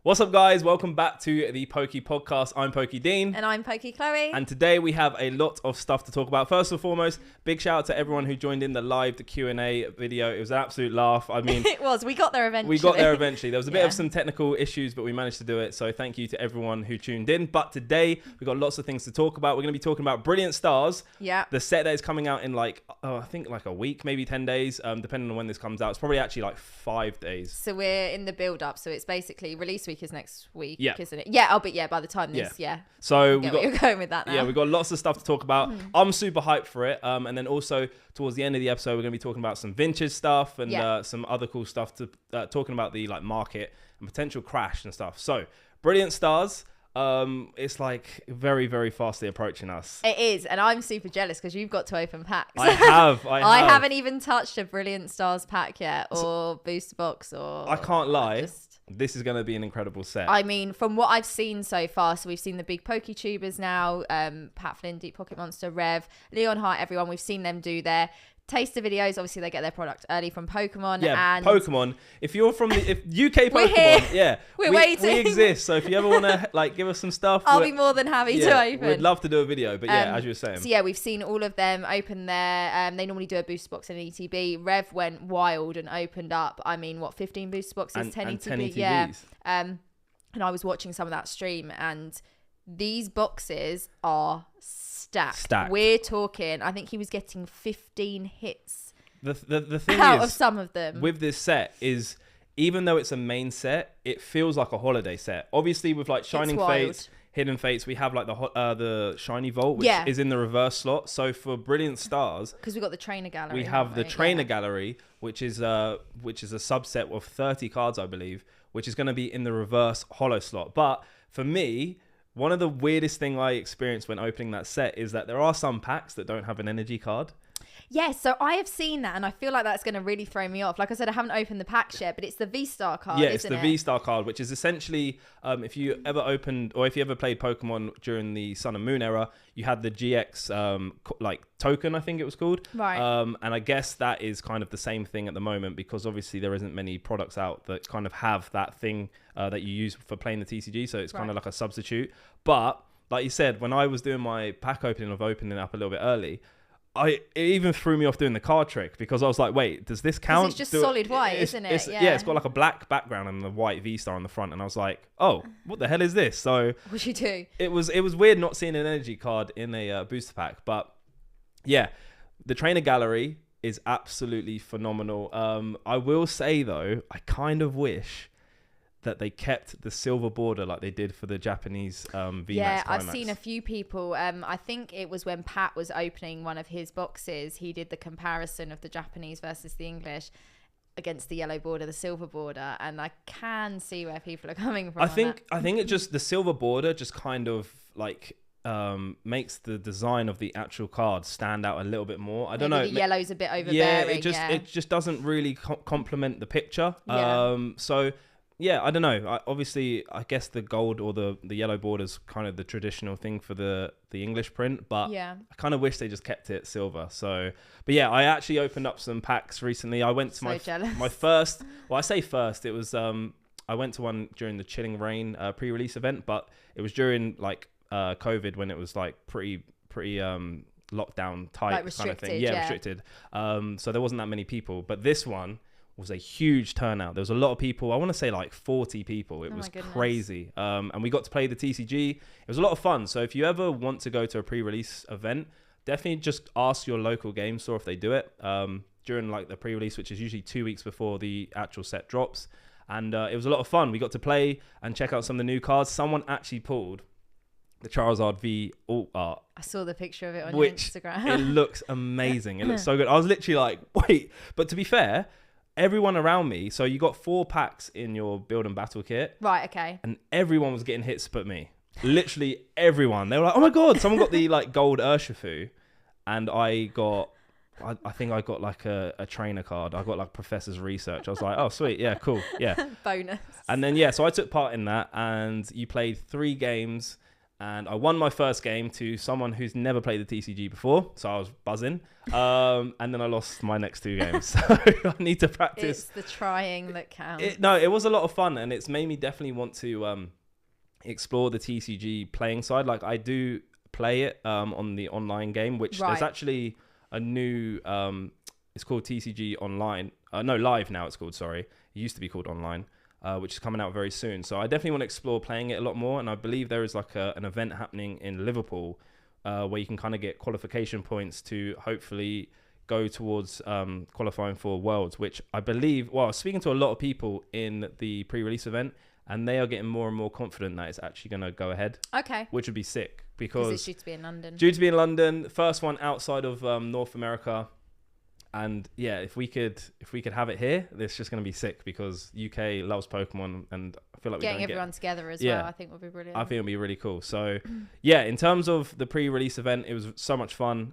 What's up, guys? Welcome back to the Pokey Podcast. I'm Pokey Dean. And I'm Pokey Chloe. And today we have a lot of stuff to talk about. First and foremost, big shout out to everyone who joined in the live Q&A video. It was an absolute laugh. I mean... It was. We got there eventually. There was a bit of some technical issues, but we managed to do it. So thank you to everyone who tuned in. But today, we've got lots of things to talk about. We're going to be talking about Brilliant Stars. Yeah. The set that is coming out in I think a week, maybe 10 days, depending on when this comes out. It's probably actually 5 days. So we're in the build-up. So it's basically release week is next week. Yeah. Isn't it? Yeah, by the time this, So you're going with that now. Yeah, we've got lots of stuff to talk about. I'm super hyped for it. And then also towards the end of the episode, we're going to be talking about some vintage stuff and some other cool stuff to talking about the market and potential crash and stuff. So Brilliant Stars. It's very, very fastly approaching us. It is, and I'm super jealous because you've got to open packs. I have. I haven't even touched a Brilliant Stars pack yet, or booster box, or... I can't lie. This is going to be an incredible set. I mean, from what I've seen so far, so we've seen the big PokeTubers now, Pat Flynn, Deep Pocket Monster, Rev, Leon Hart, everyone. We've seen them do their taster videos. Obviously, they get their product early from Pokemon. Yeah, and Pokemon. If you're from the UK Pokemon, we're waiting. We exist. So if you ever want to give us some stuff, I'll be more than happy to open. We'd love to do a video. But as you were saying. So yeah, we've seen all of them open their. They normally do a booster box and an ETB. Rev went wild and opened up. 15 booster boxes, 10 ETB. 10 ETBs. Yeah. And I was watching some of that stream, and these boxes are stacked. We're talking, I think he was getting 15 hits the thing out of some of them. With this set is, even though it's a main set, it feels like a holiday set. Obviously with Shining Fates, Hidden Fates, we have the Shiny Vault, which is in the reverse slot. So for Brilliant Stars, because we've got the trainer gallery, we have the trainer gallery, which is a subset of 30 cards, I believe, which is going to be in the reverse holo slot. But for me, one of the weirdest thing I experienced when opening that set is that there are some packs that don't have an energy card. Yeah, so I have seen that, and I feel like that's going to really throw me off. Like I said, I haven't opened the packs yet, but it's the V-Star card, Yeah, it's the V-Star card, which is essentially, if you ever played Pokemon during the Sun and Moon era, you had the GX token, I think it was called. Right. And I guess that is kind of the same thing at the moment, because obviously there isn't many products out that kind of have that thing that you use for playing the TCG, so it's kind of like a substitute. But like you said, when I was doing my pack opening it up a little bit early, it even threw me off doing the card trick, because I was like, wait, does this count? It's just solid white, isn't it? Yeah, it's got a black background and the white V-Star on the front. And I was like, oh, what the hell is this? So what you do? It was weird not seeing an energy card in a booster pack. But yeah, the trainer gallery is absolutely phenomenal. I will say, though, I kind of wish that they kept the silver border like they did for the Japanese VMAX Climax. I've seen a few people. I think it was when Pat was opening one of his boxes, he did the comparison of the Japanese versus the English against the yellow border, the silver border, and I can see where people are coming from. I think it just, the silver border just kind of makes the design of the actual card stand out a little bit more. I don't know. The yellow's a bit overbearing. It just doesn't really complement the picture. Yeah. Yeah, I don't know. I guess the gold or the yellow border is kind of the traditional thing for the English print, but I kind of wish they just kept it silver. So, but yeah, I actually opened up some packs recently. I went to my first. Well, I say first. It was I went to one during the Chilling Reign pre-release event, but it was during COVID, when it was pretty lockdown tight kind of thing. Yeah, restricted. So there wasn't that many people, but this one was a huge turnout. There was a lot of people. I want to say 40 people. It was crazy. And we got to play the TCG. It was a lot of fun. So if you ever want to go to a pre-release event, definitely just ask your local game store if they do it during the pre-release, which is usually 2 weeks before the actual set drops. And it was a lot of fun. We got to play and check out some of the new cards. Someone actually pulled the Charizard V Alt Art. I saw the picture of it on your Instagram. It looks amazing. It looks so good. I was literally like, wait. But to be fair, everyone around me, so you got 4 packs in your build and battle kit. Right, okay. And everyone was getting hits but me. Literally everyone. They were like, oh my God, someone got the gold Urshifu. And I think I got a trainer card. I got Professor's Research. I was like, oh, sweet. Yeah, cool. Yeah. Bonus. And then, so I took part in that, and you played 3 games. And I won my first game to someone who's never played the TCG before, so I was buzzing. And then I lost my next 2 games, so I need to practice. It's the trying that counts. It was a lot of fun, and it's made me definitely want to explore the TCG playing side. Like, I do play it on the online game, which there's actually a new it's called TCG Online. No, Live now it's called, sorry. It used to be called Online, which is coming out very soon. So I definitely want to explore playing it a lot more. And I believe there is like an event happening in Liverpool where you can kind of get qualification points to hopefully go towards qualifying for Worlds, which I believe, well, I was speaking to a lot of people in the pre-release event, and they are getting more and more confident that it's actually going to go ahead. Okay. Which would be sick, because it's due to be in London. Due to be in London, first one outside of North America. And yeah, if we could have it here, it's just going to be sick, because UK loves Pokemon, and I feel like getting everyone together as well, I think would be brilliant. I think it'll be really cool. So yeah, in terms of the pre-release event, it was so much fun.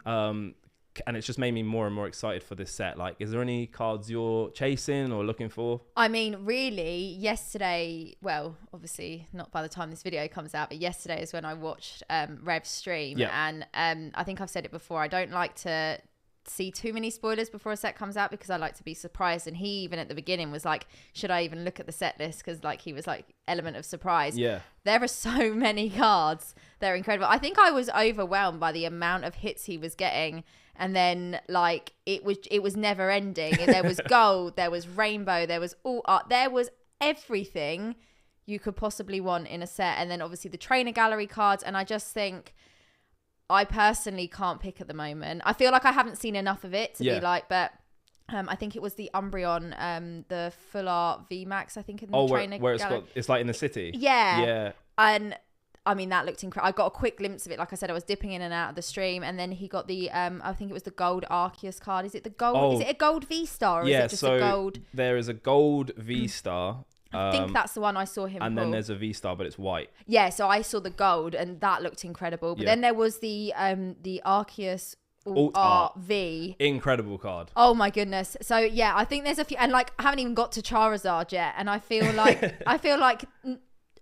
And it's just made me more and more excited for this set. Like, is there any cards you're chasing or looking for? I mean, really, yesterday, well, obviously not by the time this video comes out, but yesterday is when I watched Rev's stream. Yeah. And I think I've said it before, I don't like to see too many spoilers before a set comes out, because I like to be surprised. And he even at the beginning was like, should I even look at the set list? Because like he was like, element of surprise. Yeah. There are so many cards. They're incredible. I think I was overwhelmed by the amount of hits he was getting. And then like it was never ending. And there was gold, there was rainbow, there was all art, there was everything you could possibly want in a set. And then obviously the trainer gallery cards. And I just think I personally can't pick at the moment. I feel like I haven't seen enough of it to be like, but I think it was the Umbreon, the full art VMAX, I think, in the trainer where gallery. It's like in the city. Yeah. And I mean, that looked incredible. I got a quick glimpse of it. Like I said, I was dipping in and out of the stream, and then he got the I think it was the gold Arceus card. Is it the gold? Is it a gold V-Star, or is it just a gold? There is a gold V-Star. I think that's the one I saw him and pull. Then there's a V-Star, but it's white. Yeah, so I saw the gold, and that looked incredible. But then there was the Arceus Alt Art V. Incredible card. Oh my goodness. So yeah, I think there's a few, and like I haven't even got to Charizard yet, and I feel like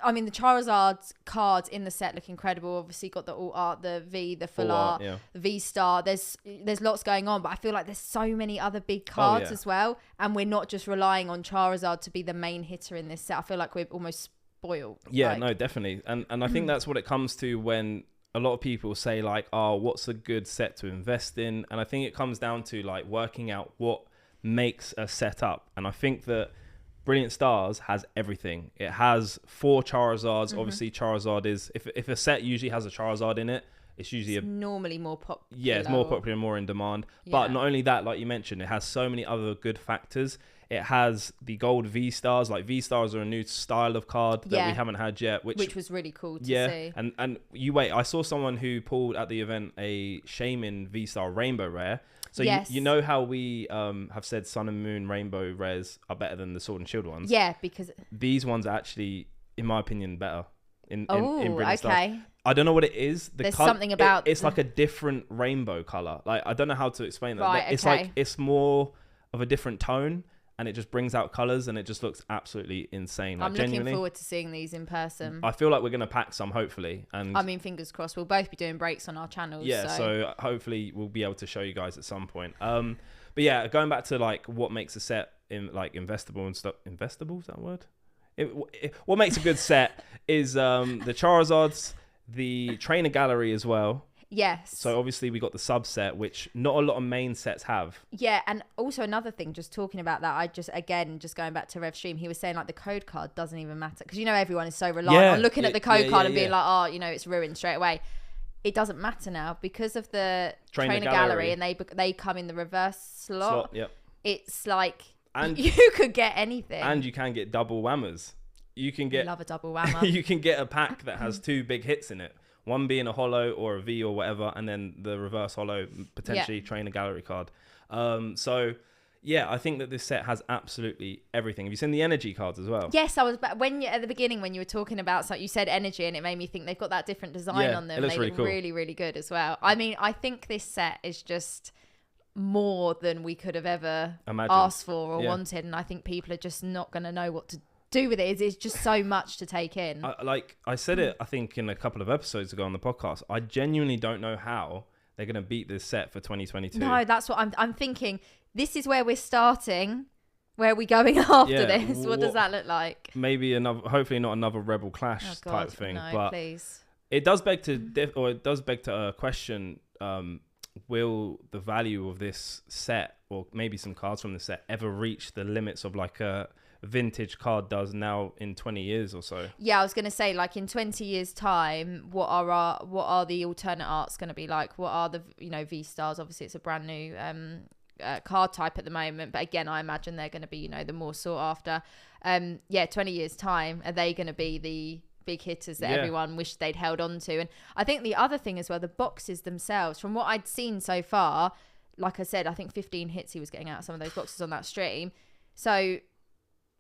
I mean, the Charizard cards in the set look incredible. Obviously got the Alt Art, the V, the full art, the V-Star. There's lots going on, but I feel like there's so many other big cards as well. And we're not just relying on Charizard to be the main hitter in this set. I feel like we're almost spoiled. Yeah, no, definitely. And I think that's what it comes to when a lot of people say like, oh, what's a good set to invest in? And I think it comes down to like working out what makes a set up. And I think that Brilliant Stars has everything. It has 4 Charizards. Obviously, Charizard is, if a set usually has a Charizard in it, it's usually normally more popular. Yeah, it's more popular and more in demand. Yeah. But not only that, like you mentioned, it has so many other good factors. It has the gold V-Stars. Like, V-Stars are a new style of card that we haven't had yet. Which was really cool to see. And you wait, I saw someone who pulled at the event a Shaman V-Star Rainbow Rare. So you know how we have said Sun and Moon Rainbow Rares are better than the Sword and Shield ones? Yeah, because these ones are actually, in my opinion, better. In Brilliant Stars. I don't know what it is. There's something about it's like a different rainbow color. Like, I don't know how to explain that. Right, it's like it's more of a different tone, and it just brings out colors, and it just looks absolutely insane. I'm looking forward to seeing these in person. I feel like we're gonna pack some, hopefully. And I mean, fingers crossed. We'll both be doing breaks on our channels. Yeah, so hopefully we'll be able to show you guys at some point. But yeah, going back to like what makes a set in like investable and stuff. Investable, is that a word? What makes a good set is the Charizards, the trainer gallery as well. Yes. So obviously we got the subset, which not a lot of main sets have. Yeah, and also another thing, just talking about that, just going back to Rev's stream, he was saying like the code card doesn't even matter, because everyone is so reliant on looking at the code card and being like, oh, it's ruined straight away. It doesn't matter now because of the trainer gallery, and they come in the reverse slot. Yep. It's like, and you could get anything, and you can get double whammers. You can get love a double whammer. You can get a pack that has 2 big hits in it. One being a holo or a V or whatever, and then the reverse holo, potentially trainer gallery card. So yeah, I think that this set has absolutely everything. Have you seen the energy cards as well? Yes, I was. At the beginning, when you were talking about, so you said energy, and it made me think they've got that different design on them. It looks they really look cool. really, really good as well. I mean, I think this set is just more than we could have ever asked for or wanted, and I think people are just not going to know what to do with it. It's just so much to take in. I said it, I think, in a couple of episodes ago on the podcast. I genuinely don't know how they're going to beat this set for 2022. No, that's what I'm thinking. This is where we're starting. Where are we going after this? What does that look like? Maybe hopefully not another Rebel Clash type thing. No, but please. It does beg to question, will the value of this set, or maybe some cards from the set, ever reach the limits of like a vintage card does now in 20 years or so? Yeah, I was going to say, like, in 20 years time, what are the alternate arts going to be like? What are the, V-Stars? Obviously, it's a brand new card type at the moment, but again, I imagine they're going to be, the more sought after. 20 years time, are they going to be the big hitters that everyone wished they'd held on to? And I think the other thing as well, the boxes themselves, from what I'd seen so far, like I said, I think 15 hits he was getting out of some of those boxes on that stream. So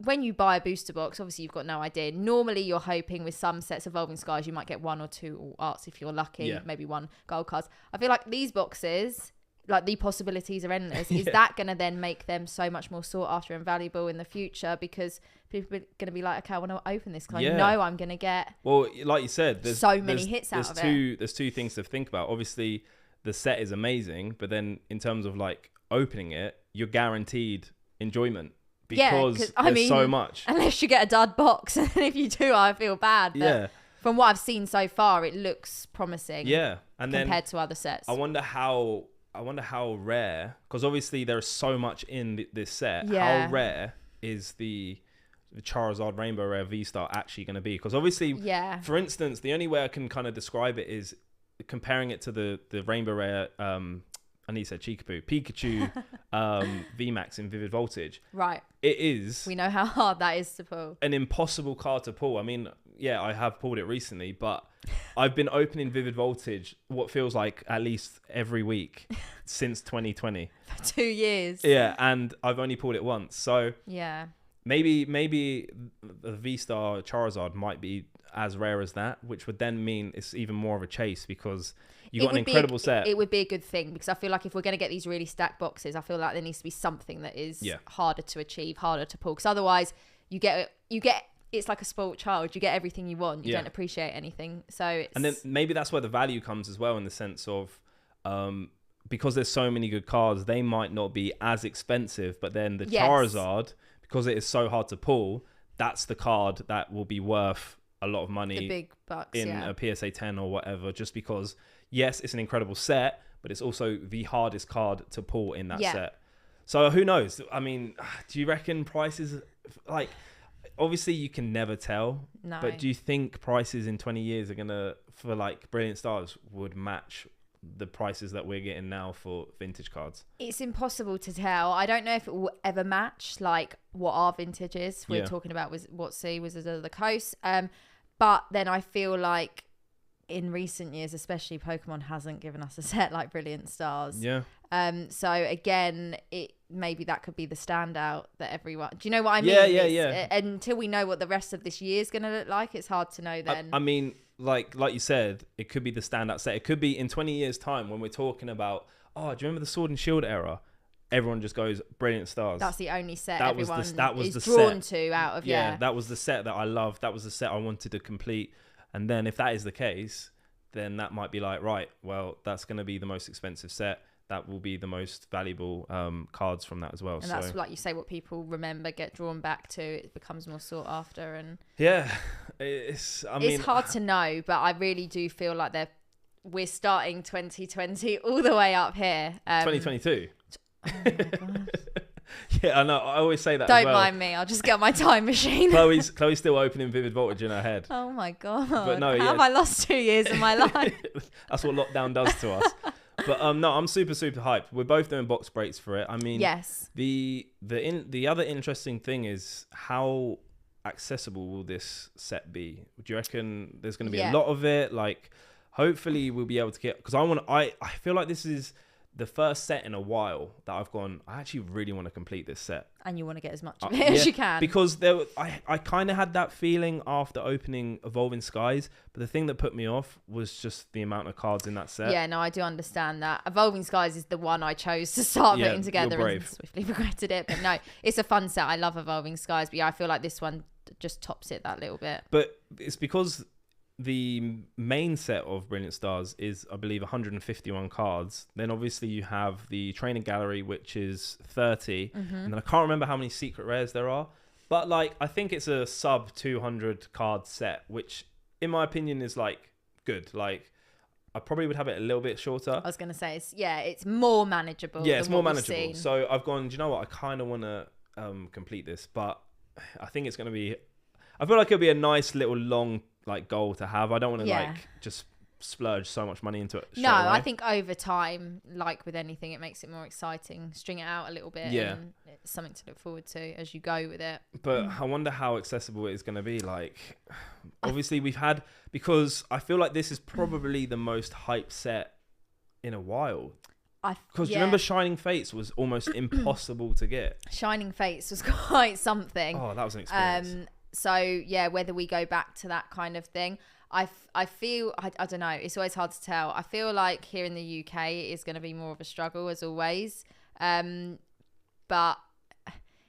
when you buy a booster box, obviously you've got no idea. Normally you're hoping with some sets of Evolving Skies, you might get 1 or 2 arts if you're lucky, maybe 1 gold cards. I feel like these boxes, like, the possibilities are endless. Is that going to then make them so much more sought after and valuable in the future? Because people are going to be like, okay, I want to open this because I know I'm going to get, well, like you said, there's so many hits out of it. There's two things to think about. Obviously, the set is amazing, but then in terms of like opening it, you're guaranteed enjoyment. Because there's so much. Unless you get a dud box. And if you do, I feel bad. But from what I've seen so far, it looks promising. Yeah. And compared to other sets. I wonder how rare, because obviously there's so much in this set. Yeah. How rare is the Charizard Rainbow Rare V-Star actually going to be? Because obviously, for instance, the only way I can kind of describe it is comparing it to the Rainbow Rare, I need to say Pikachu VMAX in Vivid Voltage. Right. It is. We know how hard that is to pull. An impossible card to pull. I mean, I have pulled it recently, but I've been opening Vivid Voltage what feels like at least every week since 2020. For 2 years. Yeah, and I've only pulled it once. So maybe the V-Star Charizard might be as rare as that, which would then mean it's even more of a chase because you got an incredible set. It would be a good thing because I feel like if we're going to get these really stacked boxes, I feel like there needs to be something that is harder to achieve, harder to pull. Because otherwise, you get it's like a spoiled child. You get everything you want. You don't appreciate anything. And then maybe that's where the value comes as well, in the sense of because there's so many good cards, they might not be as expensive, but then the Charizard, because it is so hard to pull, that's the card that will be worth a lot of money, the big bucks, in a PSA 10 or whatever, just because yes, it's an incredible set, but it's also the hardest card to pull in that set. So who knows? I mean, do you reckon prices, like, obviously you can never tell, but do you think prices in 20 years are gonna, for like Brilliant Stars, would match the prices that we're getting now for vintage cards? It's impossible to tell. I don't know if it will ever match like what our vintage is. We're talking about was what Wizards of the Coast. But then I feel like in recent years, especially, Pokemon hasn't given us a set like Brilliant Stars. Yeah. So again, maybe that could be the standout that everyone. Do you know what I mean? Yeah. Until we know what the rest of this year is going to look like, it's hard to know. Then I mean, like you said, it could be the standout set. It could be in 20 years' time when we're talking about, do you remember the Sword and Shield era? Everyone just goes Brilliant Stars. That's the only set that everyone was is drawn set. to out of that was the set that I loved. That was the set I wanted to complete. And then if that is the case, then that might be like, right, well, that's going to be the most expensive set. That will be the most valuable cards from that as well. And that's, like you say, what people remember, get drawn back to. It becomes more sought after. And it's hard to know, but I really do feel like we're starting 2020 all the way up here. 2022. Oh my God. Yeah, I know. I always say that. Don't as well. mind me. I'll just get my time machine. Chloe's still opening Vivid Voltage in her head. Oh my God. But no, how have I lost 2 years of my life? That's what lockdown does to us. But no, I'm super hyped. We're both doing box breaks for it. I mean, yes. The other interesting thing is how accessible will this set be? Do you reckon there's going to be a lot of it? Like, hopefully we'll be able to get, because I feel like this is the first set in a while that I've gone, I actually really want to complete this set. And you want to get as much of it as you can. Because I kind of had that feeling after opening Evolving Skies, but the thing that put me off was just the amount of cards in that set. Yeah, no, I do understand that. Evolving Skies is the one I chose to start putting together and swiftly regretted it. But no, it's a fun set. I love Evolving Skies, but yeah, I feel like this one just tops it that little bit. But it's because the main set of Brilliant Stars is, I believe, 151 cards. Then obviously you have the Trainer Gallery, which is 30. And then I can't remember how many secret rares there are. But like, I think it's a sub 200 card set, which in my opinion is like good. Like, I probably would have it a little bit shorter. I was going to say, it's more manageable. Yeah, it's more manageable. So I've gone, do you know what? I kind of want to complete this, but I think it's going to be, I feel like it'll be a nice little long like goal to have. I don't want to like just splurge so much money into it. No, I think over time, like with anything, it makes it more exciting. String it out a little bit. Yeah. And it's something to look forward to as you go with it. But I wonder how accessible it is going to be. Like, obviously we've had, because I feel like this is probably the most hype set in a while. Because do you remember Shining Fates was almost impossible to get? Shining Fates was quite something. Oh, that was an experience. So yeah, whether we go back to that kind of thing, I feel, I don't know, it's always hard to tell. I feel like here in the UK it is going to be more of a struggle as always, but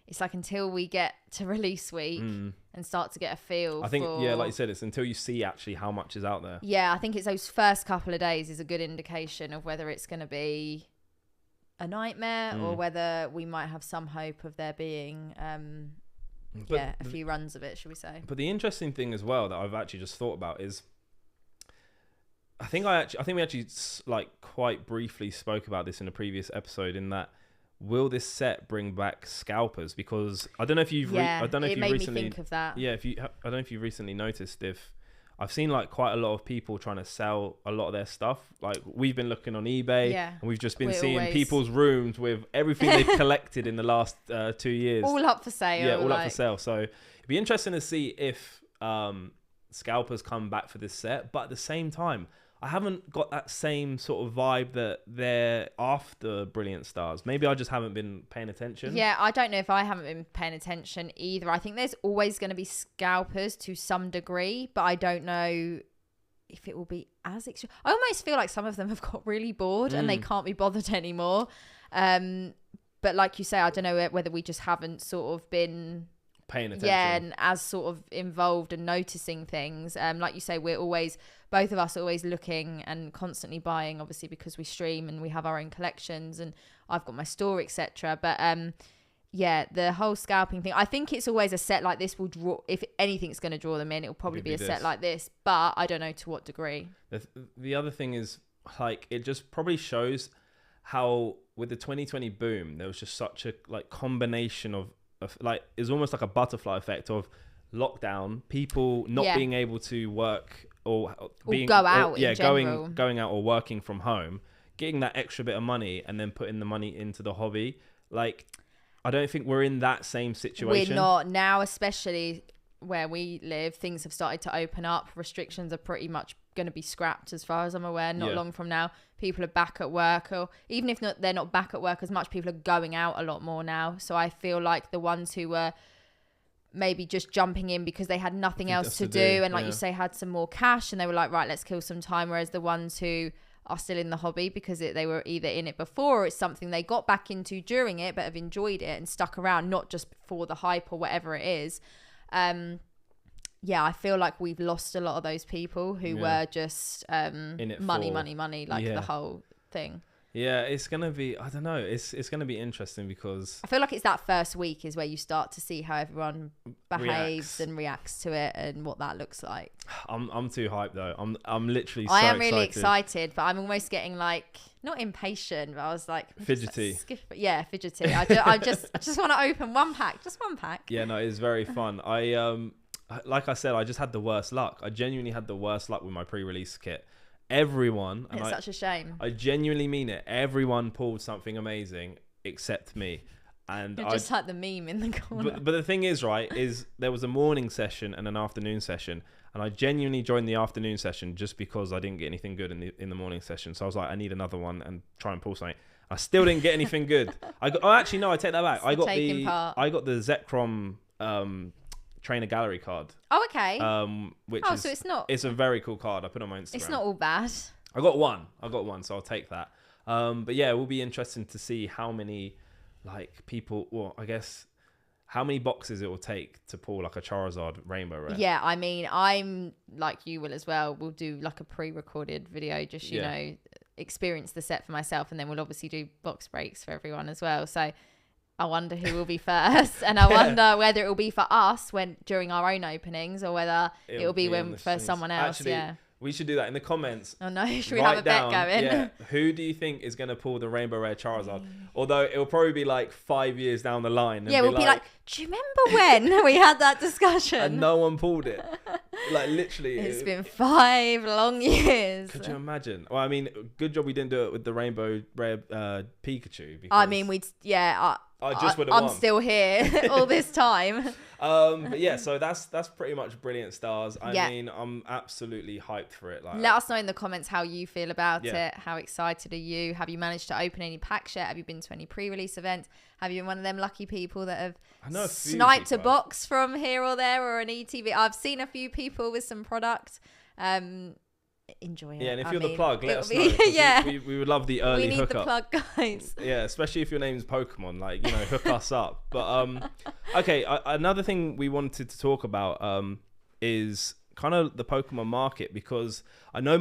it's like until we get to release week and start to get a feel. I think like you said, it's until you see actually how much is out there. Yeah, I think it's those first couple of days is a good indication of whether it's going to be a nightmare or whether we might have some hope of there being a few runs of it, should we say. But the interesting thing as well that I've actually just thought about is I think we actually like quite briefly spoke about this in a previous episode, in that will this set bring back scalpers? Because I don't know if you've I don't know if you recently think of that. Yeah, I don't know if you recently noticed, if I've seen like quite a lot of people trying to sell a lot of their stuff. Like we've been looking on eBay and we've just been seeing people's rooms with everything they've collected in the last 2 years. All up for sale. Yeah, all up for sale. So it'd be interesting to see if scalpers come back for this set. But at the same time, I haven't got that same sort of vibe that they're after Brilliant Stars. Maybe I just haven't been paying attention. Yeah, I don't know if I haven't been paying attention either. I think there's always going to be scalpers to some degree, but I don't know if it will be as extreme. I almost feel like some of them have got really bored and they can't be bothered anymore. But like you say, I don't know whether we just haven't sort of been paying attention. Yeah, and as sort of involved and noticing things. Like you say, both of us are always looking and constantly buying, obviously because we stream and we have our own collections and I've got my store, etc. But the whole scalping thing, I think it's always a set like this will draw, if anything's going to draw them in, it'll probably be a set like this, but I don't know to what degree. The other thing is, like, it just probably shows how with the 2020 boom there was just such a like combination of like, it's almost like a butterfly effect of lockdown, people not being able to work or go out, going out or working from home, getting that extra bit of money and then putting the money into the hobby. Like, I don't think we're in that same situation. We're not now, especially where we live. Things have started to open up. Restrictions are pretty much going to be scrapped as far as I'm aware. Not long from now, people are back at work, or even if they're not back at work as much, people are going out a lot more now. So I feel like the ones who were maybe just jumping in because they had nothing else to do and like you say had some more cash and they were like, right, let's kill some time, whereas the ones who are still in the hobby because they were either in it before or it's something they got back into during it but have enjoyed it and stuck around, not just for the hype or whatever it is. I feel like we've lost a lot of those people who were just money, like the whole thing. Yeah, it's going to be, I don't know, it's going to be interesting because I feel like it's that first week is where you start to see how everyone behaves and reacts to it and what that looks like. I'm too hyped though. I'm literally so I am really excited, but I'm almost getting like, not impatient, but I was like fidgety. Fidgety. I just want to open one pack. Yeah, no, it's very fun. Like I said, I just had the worst luck. I genuinely had the worst luck with my pre-release kit. Everyone, it's such a shame. I genuinely mean it. Everyone pulled something amazing except me. And you're just like the meme in the corner. But the thing is, right, is there was a morning session and an afternoon session, and I genuinely joined the afternoon session just because I didn't get anything good in the morning session. So I was like, I need another one and try and pull something. I still didn't get anything good. I take that back. I got the Zekrom Trainer Gallery card. Oh, okay. So it's a very cool card. I put it on my Instagram. It's not all bad. I got one, so I'll take that. But yeah, it will be interesting to see how many like people, well, I guess how many boxes it will take to pull like a Charizard Rainbow Rare. Yeah, I mean, I'm like you will as well. We'll do like a pre-recorded video, just, you know, experience the set for myself. And then we'll obviously do box breaks for everyone as well. So I wonder who will be first. And I wonder whether it will be for us during our own openings, or whether it will be for someone else. Actually, we should do that in the comments. Oh no, should we have a bet going? Yeah, who do you think is going to pull the Rainbow Rare Charizard? Although it'll probably be like 5 years down the line. Yeah, we'll be like, do you remember when we had that discussion? And no one pulled it. Like literally. It's been 5 long years. Could you imagine? Well, I mean, good job we didn't do it with the Rainbow Rare Pikachu. I mean, I'm still here all this time. But yeah, so that's pretty much brilliant stars. I mean, I'm absolutely hyped for it. Like, let us know in the comments how you feel about it. How excited are you? Have you managed to open any packs yet? Have you been to any pre-release events? Have you been one of them lucky people that have sniped a box from here or there, or an ETB? I've seen a few people with some product. Enjoy it. Yeah, and if you're the plug, let us know. We would love the early hookup. We need the plug, guys. Yeah, especially if your name's Pokemon, like, you know, hook us up. But okay, another thing we wanted to talk about is kind of the Pokemon market, because I know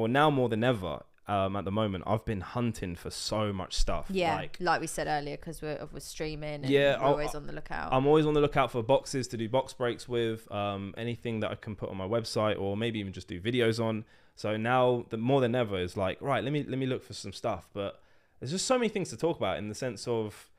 now more than ever at the moment, I've been hunting for so much stuff. Yeah, like we said earlier, because we're streaming. And we're always on the lookout. I'm always on the lookout for boxes to do box breaks with, anything that I can put on my website, or maybe even just do videos on. So now, more than ever, is like, right, let me look for some stuff. But there's just so many things to talk about, in the sense of,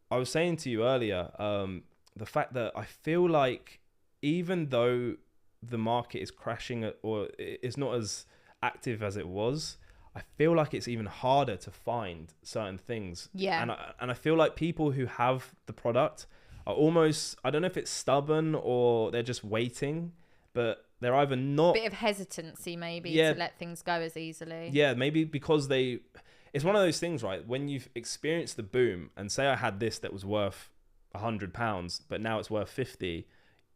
I was saying to you earlier, the fact that I feel like, even though the market is crashing, or it's not as active as it was, I feel like it's even harder to find certain things. Yeah. And I feel like people who have the product are almost, I don't know if it's stubborn or they're just waiting, but they're either not... A bit of hesitancy, maybe, to let things go as easily. Yeah, maybe because it's one of those things, right? When you've experienced the boom, and say I had this that was worth £100, but now it's worth 50,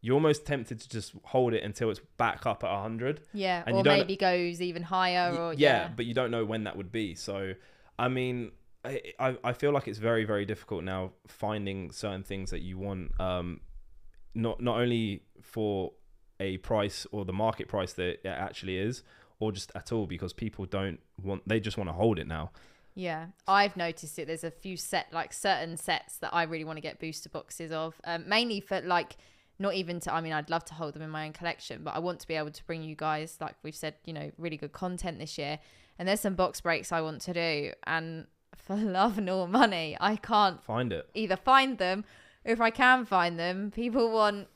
you're almost tempted to just hold it until it's back up at 100. Yeah, and or maybe goes even higher. But you don't know when that would be. So, I mean, I feel like it's very, very difficult now finding certain things that you want, not only for a price or the market price that it actually is, or just at all, because people they just want to hold it now. Yeah, I've noticed it. There's a few certain sets that I really want to get booster boxes of, mainly for like, not even to, I mean, I'd love to hold them in my own collection, but I want to be able to bring you guys, like we've said, you know, really good content this year. And there's some box breaks I want to do, and for love nor money, I can't either find them, or if I can find them, people want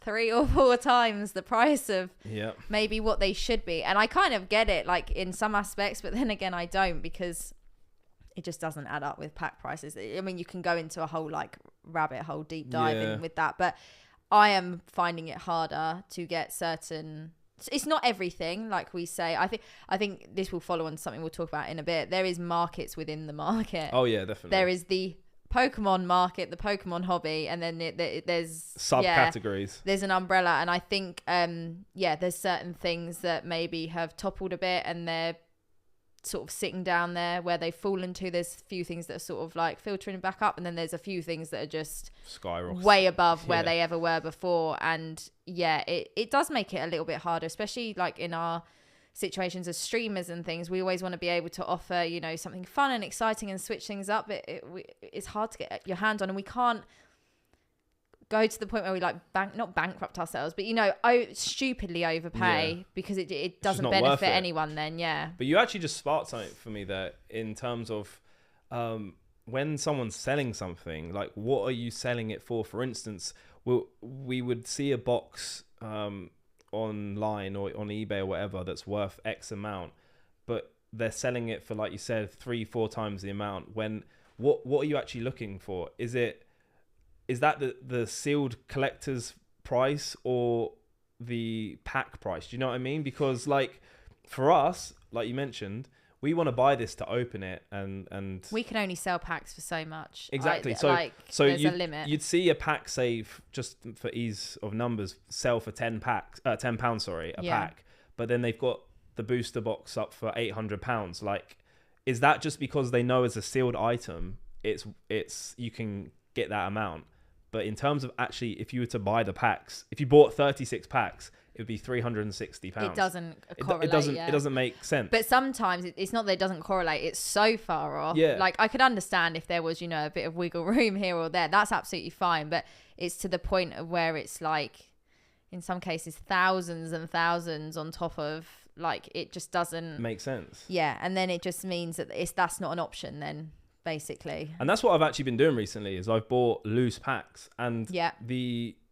3 or 4 times the price of maybe what they should be. And I kind of get it, like, in some aspects, but then again, I don't, because it just doesn't add up with pack prices. I mean, you can go into a whole like rabbit hole deep dive in with that, but I am finding it harder to get certain... It's not everything, like we say. I think this will follow on something we'll talk about in a bit. There is markets within the market. Oh yeah, definitely. There is the Pokemon market, the Pokemon hobby, and then there's subcategories. There's an umbrella, and I think there's certain things that maybe have toppled a bit, and they're sort of sitting down there where they've fallen to. There's a few things that are sort of like filtering back up, and then there's a few things that are just skyrocketing way above where they ever were before. And it does make it a little bit harder, especially like in our situations as streamers and things. We always want to be able to offer, you know, something fun and exciting and switch things up. It's hard to get your hands on, and we can't go to the point where we like not bankrupt ourselves, but, you know, stupidly overpay because it doesn't benefit anyone then. But you actually just sparked something for me there, in terms of when someone's selling something, like, what are you selling it for? For instance, we would see a box online or on eBay or whatever that's worth X amount, but they're selling it for, like you said, 3-4 times the amount. When what are you actually looking for? Is that the sealed collector's price or the pack price? Do you know what I mean? Because, like, for us, like you mentioned, we want to buy this to open it, and we can only sell packs for so much. Exactly. So there's a limit. You'd see a pack, say, just for ease of numbers, sell for £10, pack, but then they've got the booster box up for £800. Like, is that just because they know as a sealed item, it's you can get that amount? But in terms of actually, if you were to buy the packs, if you bought 36 packs, it would be £360. It doesn't correlate. It doesn't make sense. But sometimes it's not that it doesn't correlate. It's so far off. Yeah. Like, I could understand if there was, a bit of wiggle room here or there. That's absolutely fine. But it's to the point of where it's like, in some cases, thousands and thousands on top of, like, it just doesn't make sense. Yeah. And then it just means that that's not an option then, basically. And that's what I've actually been doing recently is I've bought loose packs. And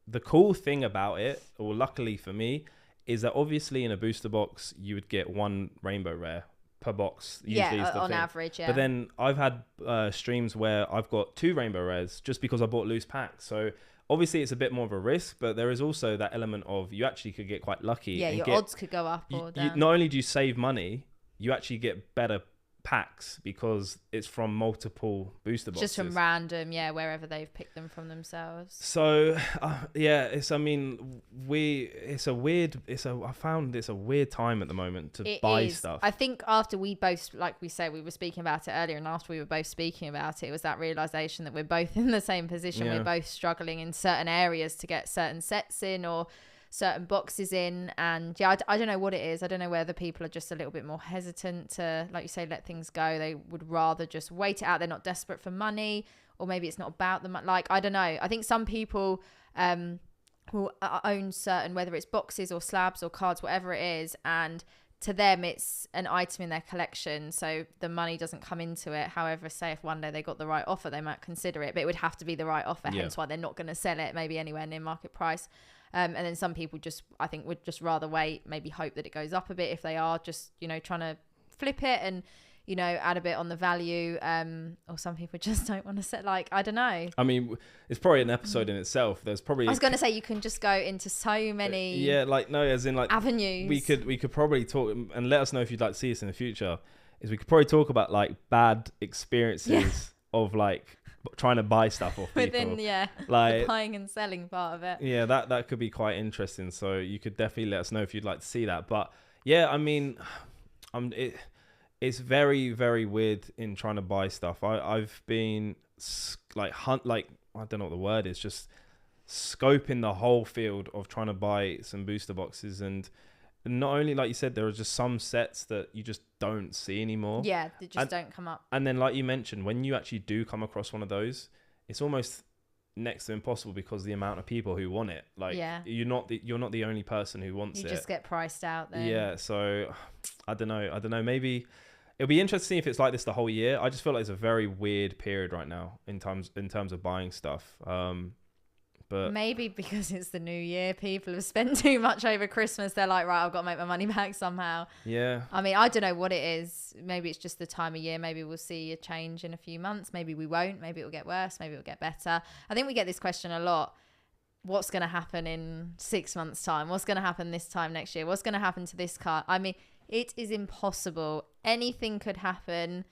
the cool thing about it, or luckily for me, is that obviously in a booster box, you would get one rainbow rare per box. Usually is the on thing. average, yeah. But then I've had streams where I've got 2 rainbow rares just because I bought loose packs. So obviously it's a bit more of a risk, but there is also that element of you actually could get quite lucky. Yeah, your odds could go up or down. Not only do you save money, you actually get better packs because it's from multiple booster boxes. Just from random, wherever they've picked them from themselves. So I found it's a weird time at the moment to buy stuff. I think after we both, like we said, we were speaking about it earlier, and after we were both speaking about it was that realization that we're both in the same position. We're both struggling in certain areas to get certain sets in or certain boxes in, and I don't know what it is. I don't know whether people are just a little bit more hesitant to, like you say, let things go. They would rather just wait it out. They're not desperate for money, or maybe it's not about them. Like, I don't know. I think some people will own certain, whether it's boxes or slabs or cards, whatever it is, and to them it's an item in their collection, so the money doesn't come into it. However, say if one day they got the right offer, they might consider it, but it would have to be the right offer, hence why they're not going to sell it maybe anywhere near market price. And then some people I think would just rather wait, maybe hope that it goes up a bit if they are just, trying to flip it and, add a bit on the value. Or some people just don't want to set, like, I don't know. I mean, it's probably an episode in itself. There's probably... I was going to say, you can just go into so many... avenues. We could probably talk, and let us know if you'd like to see us in the future, is we could probably talk about, like, bad experiences of, like... trying to buy stuff off people. Like the buying and selling part of it. That could be quite interesting, so you could definitely let us know if you'd like to see that. But I mean, it's very, very weird in trying to buy stuff. I've been I don't know what the word is, just scoping the whole field of trying to buy some booster boxes, and not only, like you said, there are just some sets that you just don't see anymore. Yeah, they just don't come up. And then, like you mentioned, when you actually do come across one of those, it's almost next to impossible because the amount of people who want it. Like, you're not the only person who wants it. You just get priced out then. Yeah, so I don't know. Maybe it'll be interesting to see if it's like this the whole year. I just feel like it's a very weird period right now in terms of buying stuff. But maybe because it's the new year, people have spent too much over Christmas. They're like, right, I've got to make my money back somehow. Yeah. I mean, I don't know what it is. Maybe it's just the time of year. Maybe we'll see a change in a few months. Maybe we won't. Maybe it'll get worse. Maybe it'll get better. I think we get this question a lot. What's going to happen in 6 months' time? What's going to happen this time next year? What's going to happen to this card? I mean, it is impossible. Anything could happen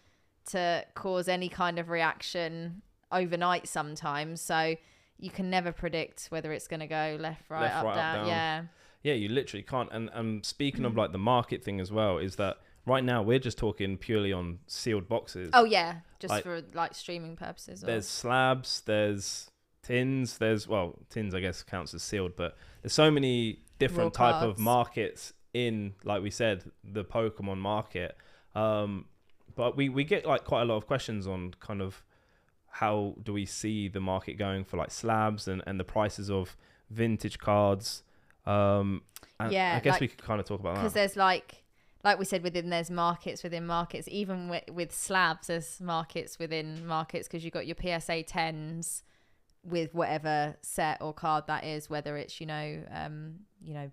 to cause any kind of reaction overnight sometimes. So you can never predict whether it's going to go left, right, up, down. Yeah, you literally can't. And speaking of like the market thing as well, is that right now we're just talking purely on sealed boxes. Oh yeah, just for like streaming purposes. There's slabs, there's tins, tins I guess counts as sealed, but there's so many different type of markets in, like we said, the Pokemon market. But we get like quite a lot of questions on kind of how do we see the market going for like slabs and the prices of vintage cards. I guess we could kind of talk about that. Because there's like we said, there's markets within markets. Even with slabs, there's markets within markets, because you've got your PSA 10s with whatever set or card that is, whether it's,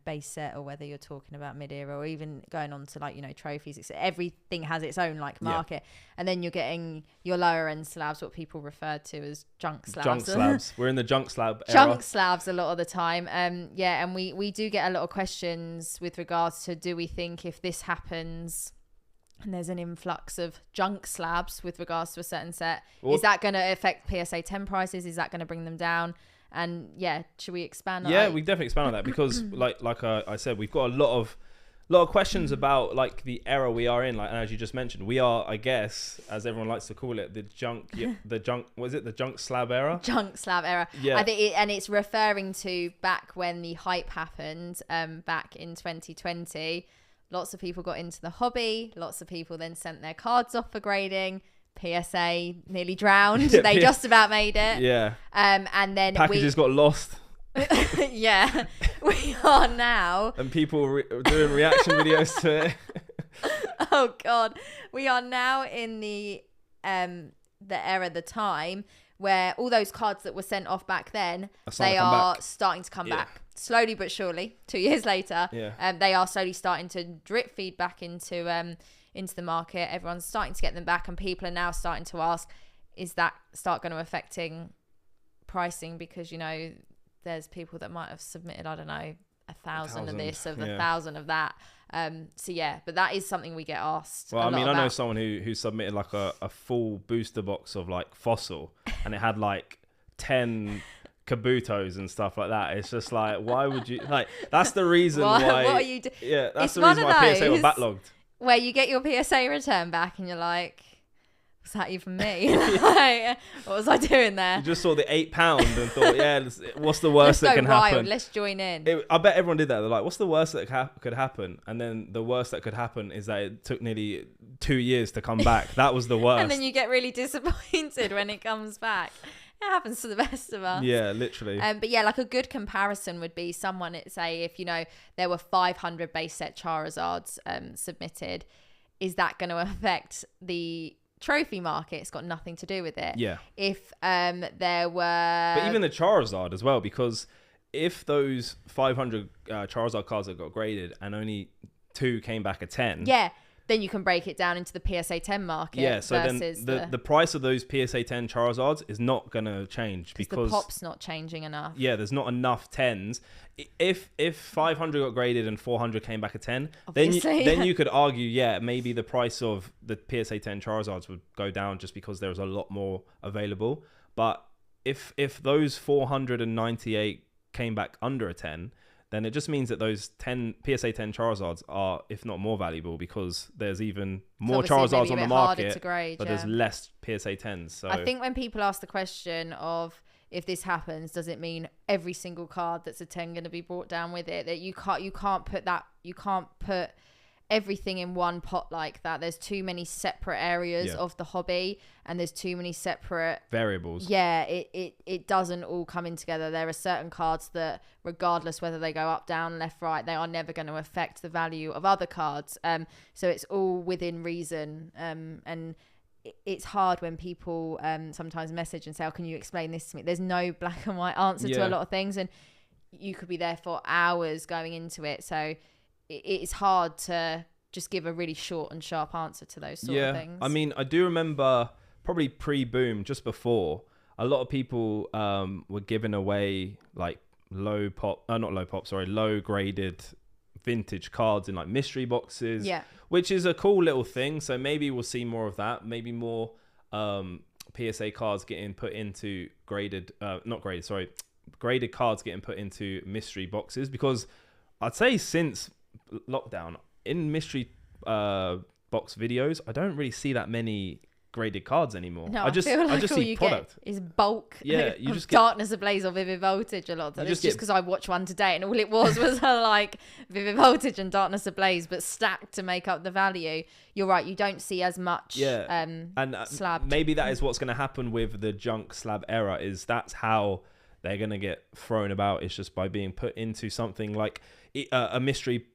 base set, or whether you're talking about mid-era, or even going on to like, trophies. Everything has its own like market. And then you're getting your lower end slabs, what people refer to as junk slabs. We're in the junk slab era. Junk slabs a lot of the time. And we do get a lot of questions with regards to, do we think if this happens and there's an influx of junk slabs with regards to a certain set, is that going to affect PSA 10 prices? Is that going to bring them down? And should we expand on that? Yeah, we definitely expand on that, because like I said, we've got a lot lot of questions about like the era we are in, like, and as you just mentioned, we are, I guess, as everyone likes to call it, the junk was it the junk slab era? Junk slab era. Yeah. I think and it's referring to back when the hype happened, back in 2020. Lots of people got into the hobby. Lots of people then sent their cards off for grading. PSA nearly drowned. They just about made it. Yeah. And then packages got lost. Yeah, we are now, and people doing reaction videos to it. Oh god, we are now in the era, the time where all those cards that were sent off back then, they are starting to come back slowly but surely. 2 years later, they are slowly starting to drip feed back into the market. Everyone's starting to get them back, and people are now starting to ask, is that start going to affecting pricing? Because, you know, there's people that might have submitted, I don't know, 1,000 of this, of 1,000 of that. So yeah, but that is something we get asked. Well, I mean, I know someone who submitted like a full booster box of like Fossil, and it had like 10 Kabutos and stuff like that. It's just like, why would you, like, that's the reason why. What are you doing? Yeah, that's the reason why PSA were backlogged. Where you get your PSA return back and you're like, was that even me? Like, what was I doing there? You just saw the £8 and thought, yeah, what's the worst that can happen? Let's join in. I bet everyone did that. They're like, what's the worst that could happen? And then the worst that could happen is that it took nearly 2 years to come back. That was the worst. And then you get really disappointed when it comes back. It happens to the best of us. Yeah, literally. But yeah, like a good comparison would be someone, say, if, you know, there were 500 base set Charizards submitted, is that going to affect the trophy market? It's got nothing to do with it. Yeah. If there were... But even the Charizard as well, because if those 500 Charizard cards that got graded and only 2 came back a 10... Yeah. Then you can break it down into the PSA 10 market. Yeah, so then the price of those PSA 10 Charizards is not going to change because the pop's not changing enough. Yeah, there's not enough 10s. If 500 got graded and 400 came back a 10, then you could argue, yeah, maybe the price of the PSA 10 Charizards would go down just because there's a lot more available. But if those 498 came back under a 10, then it just means that those 10 PSA 10 Charizards are, if not more valuable, because there's even more Charizards on the market, but there's less PSA 10s. So I think when people ask the question of, if this happens, does it mean every single card that's a 10 going to be brought down with it? That you can't put everything in one pot like that. There's too many separate areas of the hobby, and there's too many separate variables. Yeah, it doesn't all come in together. There are certain cards that, regardless whether they go up, down, left, right, they are never going to affect the value of other cards. So it's all within reason. And it's hard when people sometimes message and say, "Oh, can you explain this to me?" There's no black and white answer to a lot of things, and you could be there for hours going into it. So it's hard to just give a really short and sharp answer to those sort of things. I mean, I do remember probably pre-boom, just before, a lot of people were giving away like low graded vintage cards in like mystery boxes, which is a cool little thing. So maybe we'll see more of that. Maybe more PSA cards getting put into graded cards getting put into mystery boxes, because I'd say since lockdown, in mystery box videos, I don't really see that many graded cards anymore. No, I just see product. Is bulk. Yeah, you just get Darkness Ablaze or Vivid Voltage a lot of times. It's just because I watched one today and all it was like Vivid Voltage and Darkness Ablaze, but stacked to make up the value. You're right, you don't see as much slab. Maybe that is what's going to happen with the junk slab era, is that's how they're going to get thrown about. It's just by being put into something like a mystery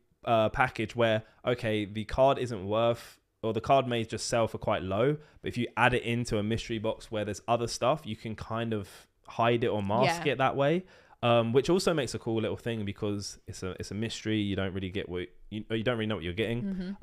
package where, okay, the card isn't worth, or the card may just sell for quite low, but if you add it into a mystery box where there's other stuff, you can kind of hide it or mask it that way, which also makes a cool little thing, because it's a mystery. You don't really get you don't really know what you're getting.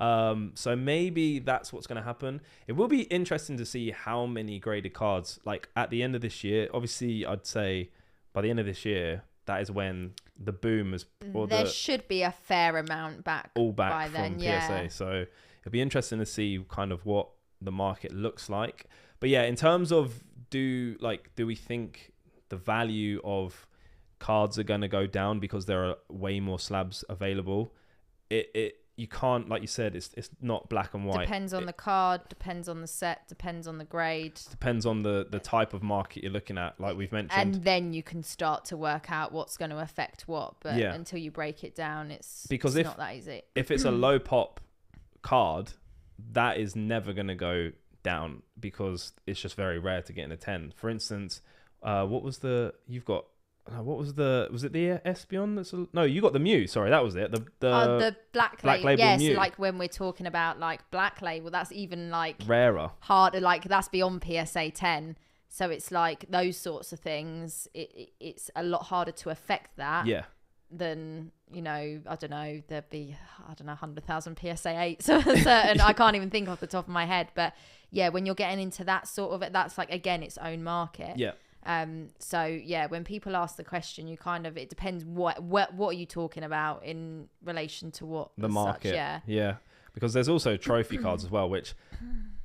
So maybe that's what's going to happen. It will be interesting to see how many graded cards, like at the end of this year. Obviously, I'd say by the end of this year, that is when the boom is. There should be a fair amount back by from PSA. So it'll be interesting to see kind of what the market looks like. But yeah, in terms of do we think the value of cards are going to go down because there are way more slabs available? you can't, like you said, it's not black and white. Depends on the card, depends on the set, depends on the grade. Depends on the type of market you're looking at, like we've mentioned. And then you can start to work out what's going to affect what. But until you break it down, it's not that easy. If it's a low pop card, that is never going to go down because it's just very rare to get in a 10. For instance, was it the Espeon? No, you got the Mew. Sorry, that was it. The black label. Yes, Mew. Like when we're talking about like black label, that's even like rarer, harder. Like that's beyond PSA 10. So it's like those sorts of things. It's a lot harder to affect that. Yeah. Than, you know, I don't know, there'd be 100,000 PSA 8s or certain. I can't even think off the top of my head. But yeah, when you're getting into that sort of it, that's like again its own market. Yeah. So yeah, when people ask the question, you kind of, it depends what are you talking about in relation to what the market. Yeah, because there's also trophy cards as well, which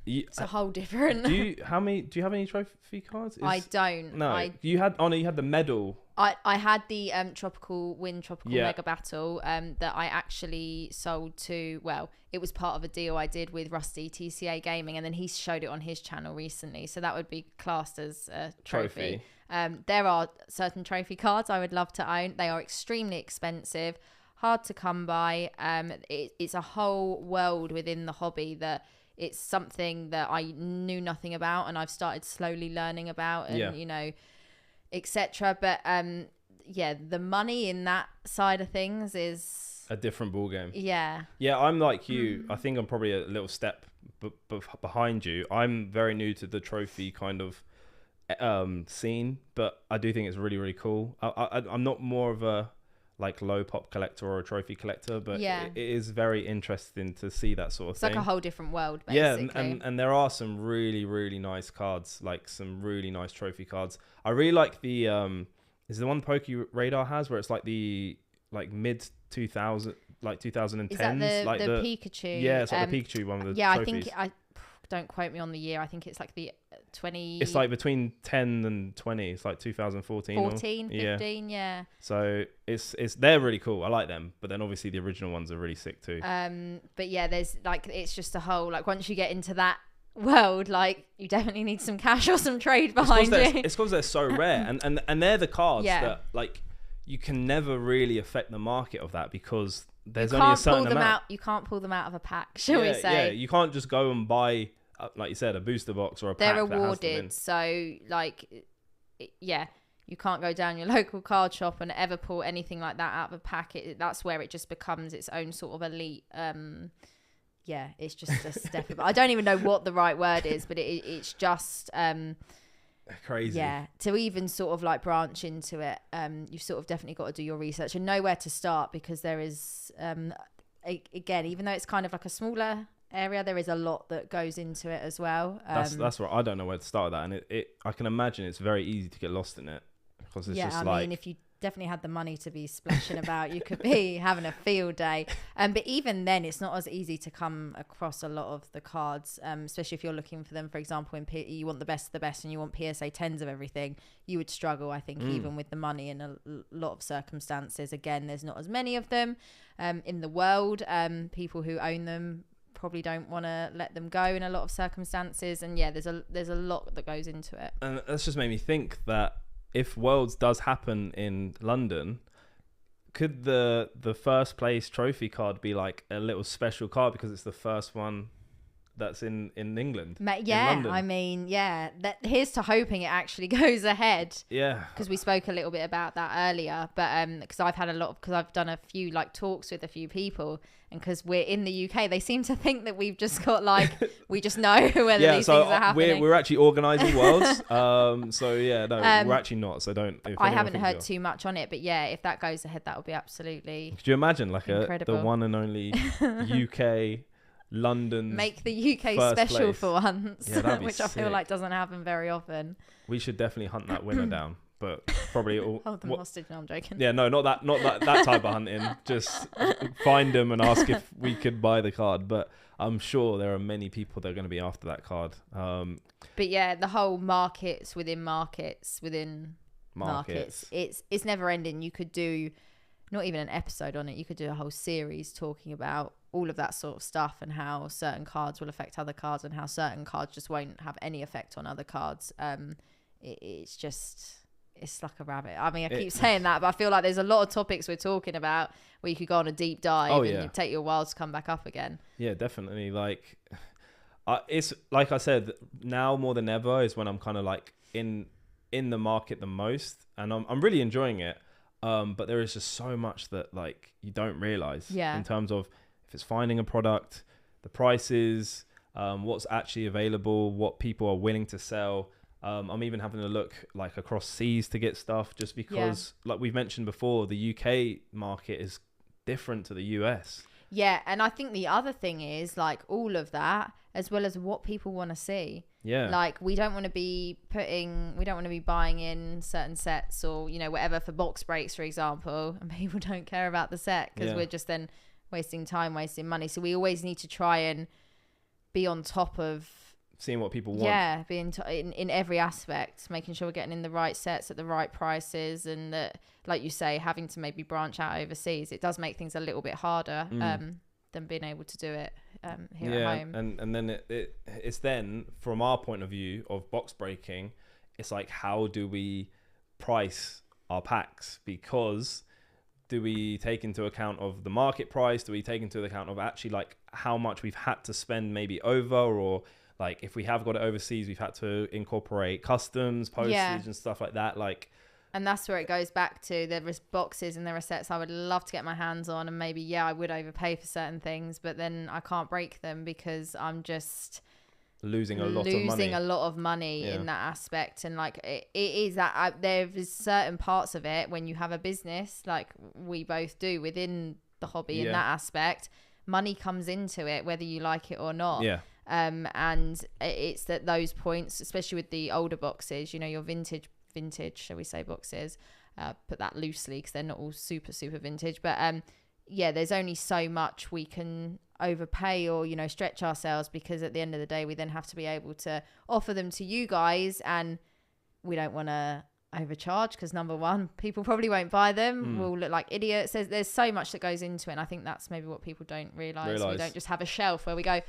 it's a whole different. Do you have any trophy cards? I don't. No, you had the medal. I had the Tropical Mega Battle that I actually sold to, well, it was part of a deal I did with Rusty TCA Gaming, and then he showed it on his channel recently, so that would be classed as a trophy. There are certain trophy cards I would love to own. They are extremely expensive, hard to come by. It's a whole world within the hobby that it's something that I knew nothing about, and I've started slowly learning about, and you know, etc. But the money in that side of things is a different ball game. Yeah, I'm like you. I think I'm probably a little step behind you. I'm very new to the trophy kind of scene, but I do think it's really, really cool. I'm not more of a like low pop collector or a trophy collector, but it is very interesting to see that sort of thing. It's like a whole different world, basically. Yeah, and there are some really, really nice cards, like some really nice trophy cards. I really like the is the one Poke Radar has, where it's like the mid 2000, like 2010s, is that like the Pikachu. Yeah, it's like the Pikachu one with the trophies. I think don't quote me on the year. I think it's like the 20. It's like between 10 and 20. It's like 2014. 15, yeah. So it's they're really cool. I like them. But then obviously the original ones are really sick too. But yeah, there's like, it's just a whole, like once you get into that world, like you definitely need some cash or some trade behind you. It's because they're so rare, and they're the cards that like you can never really affect the market of that because there's only a certain amount. You can't pull them out of a pack, shall we say? Yeah, you can't just go and buy, like you said, a booster box or a pack. They're awarded, so like, yeah, you can't go down your local card shop and ever pull anything like that out of a pack. That's where it just becomes its own sort of elite. Yeah, it's just a step. I don't even know what the right word is, but it's just crazy. Yeah, to even sort of like branch into it, you've sort of definitely got to do your research and know where to start, because there is again, even though it's kind of like a smaller area, there is a lot that goes into it as well. That's right. I don't know where to start with that, and I can imagine it's very easy to get lost in it, because it's just I mean, if you definitely had the money to be splashing about, you could be having a field day. But even then, it's not as easy to come across a lot of the cards, especially if you're looking for them. For example, you want the best of the best and you want PSA 10s of everything, you would struggle, I think, even with the money in a lot of circumstances. Again, there's not as many of them in the world. People who own them probably don't want to let them go in a lot of circumstances. And yeah, there's a lot that goes into it. And that's just made me think that if Worlds does happen in London, could the first place trophy card be like a little special card because it's the first one that's in England? Yeah, in I mean, yeah. Here's to hoping it actually goes ahead. Yeah. Because we spoke a little bit about that earlier, but because I've had because I've done a few like talks with a few people, and because we're in the UK, they seem to think that we've just got like we just know whether these things are happening. We're actually organising Worlds. So yeah, no, we're actually not. So don't. I haven't heard too much on it, but yeah, if that goes ahead, that would be absolutely. Could you imagine like incredible. The one and only UK London, make the UK special place for once, which sick. I feel like doesn't happen very often. We should definitely hunt that winner down, but probably hold them hostage. No, I'm joking. Yeah, no, not that type of hunting. Just find them and ask if we could buy the card. But I'm sure there are many people that are going to be after that card. But yeah, the whole markets within markets, it's never ending. You could do not even an episode on it. You could do a whole series talking about all of that sort of stuff and how certain cards will affect other cards and how certain cards just won't have any effect on other cards. It's like a rabbit. I mean, I keep saying that, but I feel like there's a lot of topics we're talking about where you could go on a deep dive and it'd take you a while to come back up again. Yeah, definitely. Like, it's like I said, now more than ever is when I'm kind of like in the market the most, and I'm really enjoying it. But there is just so much that like you don't realize in terms of if it's finding a product, the prices, what's actually available, what people are willing to sell. I'm even having a look like across seas to get stuff just because like we've mentioned before, the UK market is different to the US. Yeah. And I think the other thing is like all of that, as well as what people want to see. Yeah. Like we don't want to be buying in certain sets or, you know, whatever for box breaks, for example, and people don't care about the set because we're just then wasting time, wasting money. So we always need to try and be on top of seeing what people want. Yeah, being in every aspect, making sure we're getting in the right sets at the right prices, and that, like you say, having to maybe branch out overseas, it does make things a little bit harder than being able to do it here at home. And then it's then from our point of view of box breaking, it's like, how do we price our packs? Because do we take into account of the market price? Do we take into account of actually like how much we've had to spend maybe over, or like if we have got it overseas, we've had to incorporate customs, postage and stuff like that. Like, and that's where it goes back to there is boxes and there are sets I would love to get my hands on, and maybe I would overpay for certain things, but then I can't break them because I'm just losing a lot of money in that aspect. And like it is that there is certain parts of it when you have a business like we both do within the hobby in that aspect, money comes into it whether you like it or not. And it's that those points, especially with the older boxes, you know, your vintage shall we say boxes, put that loosely because they're not all super vintage, but there's only so much we can overpay or, you know, stretch ourselves, because at the end of the day we then have to be able to offer them to you guys, and we don't want to overcharge because number one, people probably won't buy them. We'll look like idiots. There's so much that goes into it, and I think that's maybe what people don't realize. We don't just have a shelf where we go,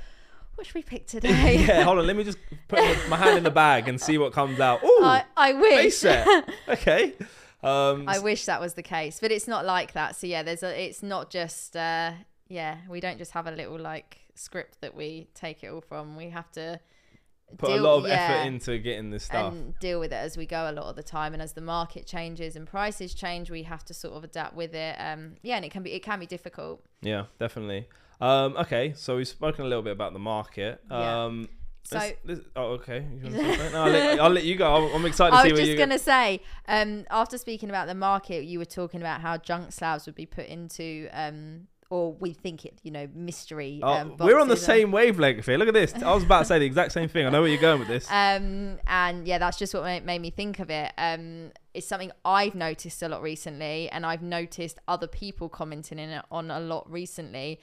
what should we pick today? Hold on, let me just put my hand in the bag and see what comes out. Ooh, I wish. Base set. Okay. I wish that was the case, but it's not like that. So it's not just we don't just have a little like script that we take it all from. We have to put a lot of effort into getting this stuff and deal with it as we go a lot of the time. And as the market changes and prices change, we have to sort of adapt with it. And it can be difficult. Yeah, definitely. Okay, so we've spoken a little bit about the market. Okay. I'll let you go. I'm excited to see where you go. I was just going to say, after speaking about the market, you were talking about how junk slabs would be put into, or we think it, you know, mystery boxes. We're on the same wavelength here. Look at this. I was about to say the exact same thing. I know where you're going with this. And that's just what made me think of it. It's something I've noticed a lot recently, and I've noticed other people commenting on a lot recently.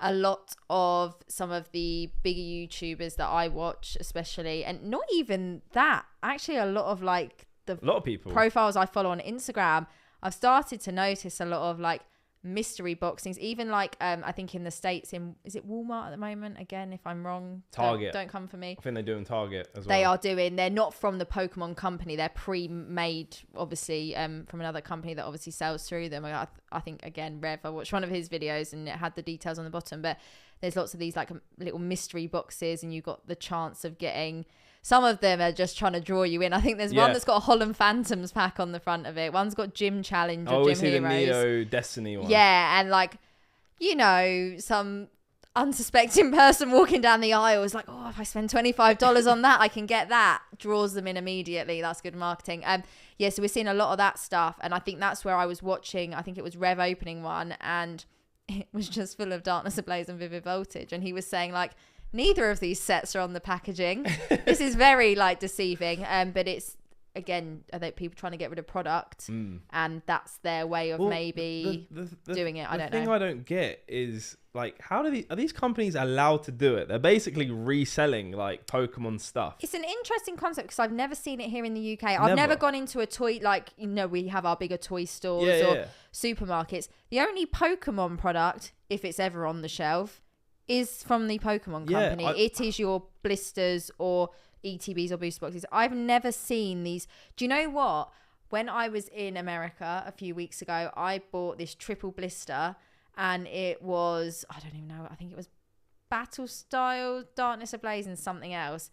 A lot of some of the bigger YouTubers that I watch, especially, and not even that, actually a lot of people profiles I follow on Instagram, I've started to notice a lot of like mystery boxings, even like I think in the States, is it Walmart at the moment? Again, if I'm wrong, Target. Don't come for me. I think they're doing Target as well. They're not from the Pokemon company. They're pre-made, obviously, from another company that obviously sells through them. I think, again, Rev, I watched one of his videos and it had the details on the bottom, but there's lots of these like little mystery boxes, and you got the chance of getting, some of them are just trying to draw you in. I think there's one that's got a Holland Phantoms pack on the front of it. One's got Gym Challenge or Gym Heroes. The Neo Destiny one. Yeah, and like, you know, some unsuspecting person walking down the aisle is like, oh, if I spend $25 on that, I can get that. Draws them in immediately. That's good marketing. So we're seeing a lot of that stuff. And I think that's where I was watching, I think it was Rev opening one, and it was just full of Darkness Ablaze and Vivid Voltage. And he was saying like, neither of these sets are on the packaging. This is very like deceiving. But it's again, are they people trying to get rid of product, and that's their way of maybe doing it? I don't know. The thing I don't get is like, how are these companies allowed to do it? They're basically reselling like Pokemon stuff. It's an interesting concept because I've never seen it here in the UK. I've never gone into a toy, like, you know, we have our bigger toy stores or supermarkets. The only Pokemon product, if it's ever on the shelf, is from the Pokemon company. It is your blisters or ETBs or booster boxes. I've never seen these. Do you know what? When I was in America a few weeks ago, I bought this triple blister, and it was, I don't even know, I think it was Battle Style, Darkness Ablaze, and something else.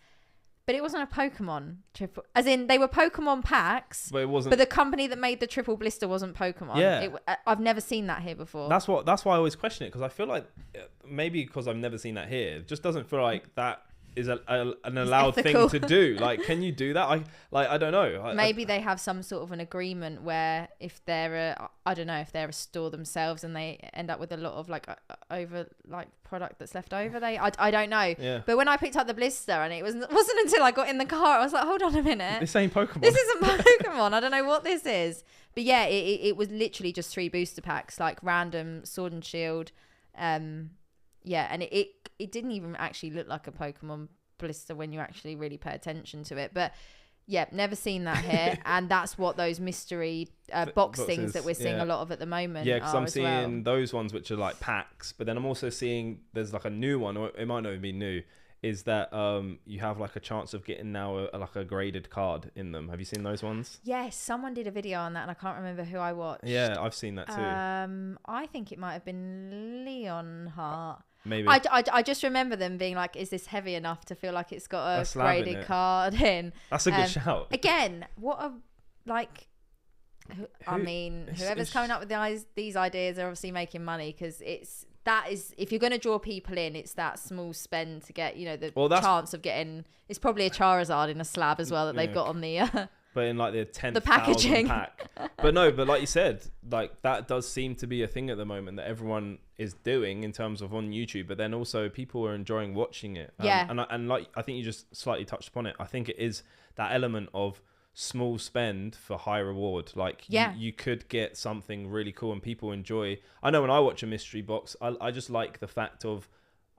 But it wasn't a Pokemon triple, as in they were Pokemon packs, but it wasn't. But the company that made the triple blister wasn't Pokemon. Yeah, I've never seen that here before. That's why I always question it, because I feel like maybe because I've never seen that here, it just doesn't feel like that is an allowed thing to do. Like, can you do that? I don't know. Maybe they have some sort of an agreement where if they're a store themselves and they end up with a lot of like over like product that's left over, I don't know. Yeah. But when I picked up the blister, and it wasn't until I got in the car, I was like, hold on a minute, this ain't Pokemon. This isn't Pokemon. I don't know what this is. But yeah, it was literally just 3 booster packs, like random Sword and Shield. Yeah, and it didn't even actually look like a Pokemon blister when you actually really pay attention to it. But yeah, never seen that here. And that's what those mystery box things that we're seeing a lot of at the moment. Yeah, because I'm seeing those ones which are like packs, but then I'm also seeing there's like a new one, or it might not even be new, is that you have like a chance of getting now like a graded card in them. Have you seen those ones? Yes, someone did a video on that, and I can't remember who I watched. Yeah, I've seen that too. I think it might have been Leonhardt. Maybe. I just remember them being like, is this heavy enough to feel like it's got a graded card in? That's a good shout. Again, what a, like, whoever's coming up with these ideas are obviously making money, because if you're going to draw people in, it's that small spend to get, you know, the chance of getting, it's probably a Charizard in a slab as well that they've got on the... but in like the 10th the packaging pack. But like you said, like that does seem to be a thing at the moment that everyone is doing in terms of on YouTube, but then also people are enjoying watching it. And like, I think you just slightly touched upon it. I think it is that element of small spend for high reward. Like you could get something really cool and people enjoy. I know when I watch a mystery box, I just like the fact of,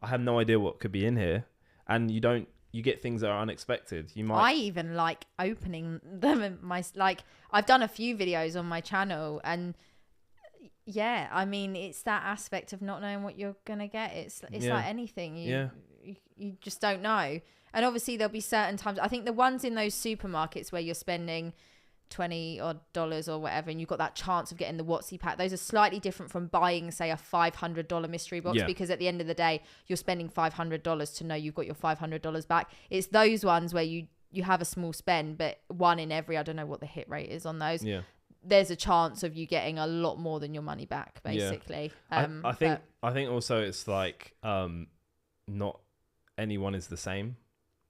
I have no idea what could be in here, and you get things that are unexpected. I even like opening them in I've done a few videos on my channel, and yeah, I mean, it's that aspect of not knowing what you're gonna get. It's like anything. You just don't know. And obviously there'll be certain times, I think the ones in those supermarkets where you're spending $20 odd or whatever, and you've got that chance of getting the Watsy pack, those are slightly different from buying, say, a $500 mystery box, because at the end of the day you're spending $500 to know you've got your $500 back. It's those ones where you have a small spend, but one in every, I don't know what the hit rate is on those, there's a chance of you getting a lot more than your money back, basically. I think also it's like not anyone is the same.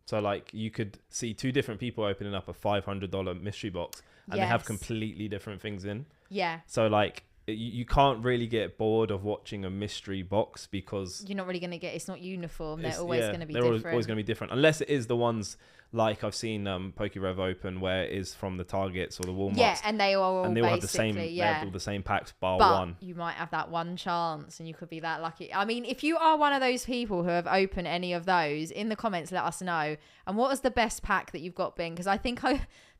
So like you could see 2 different people opening up a $500 mystery box, and they have completely different things in. Yeah. So like you can't really get bored of watching a mystery box, because you're not really going to get, it's not uniform. They're always going to be different. They're always going to be different, unless it is the ones like I've seen PokeRev open where it is from the Targets or the Walmarts. Yeah, and they all have the same. They have all the same packs bar one. You might have that one chance, and you could be that lucky. I mean, if you are one of those people who have opened any of those, in the comments let us know. And what was the best pack that you've got, Bing? Because I think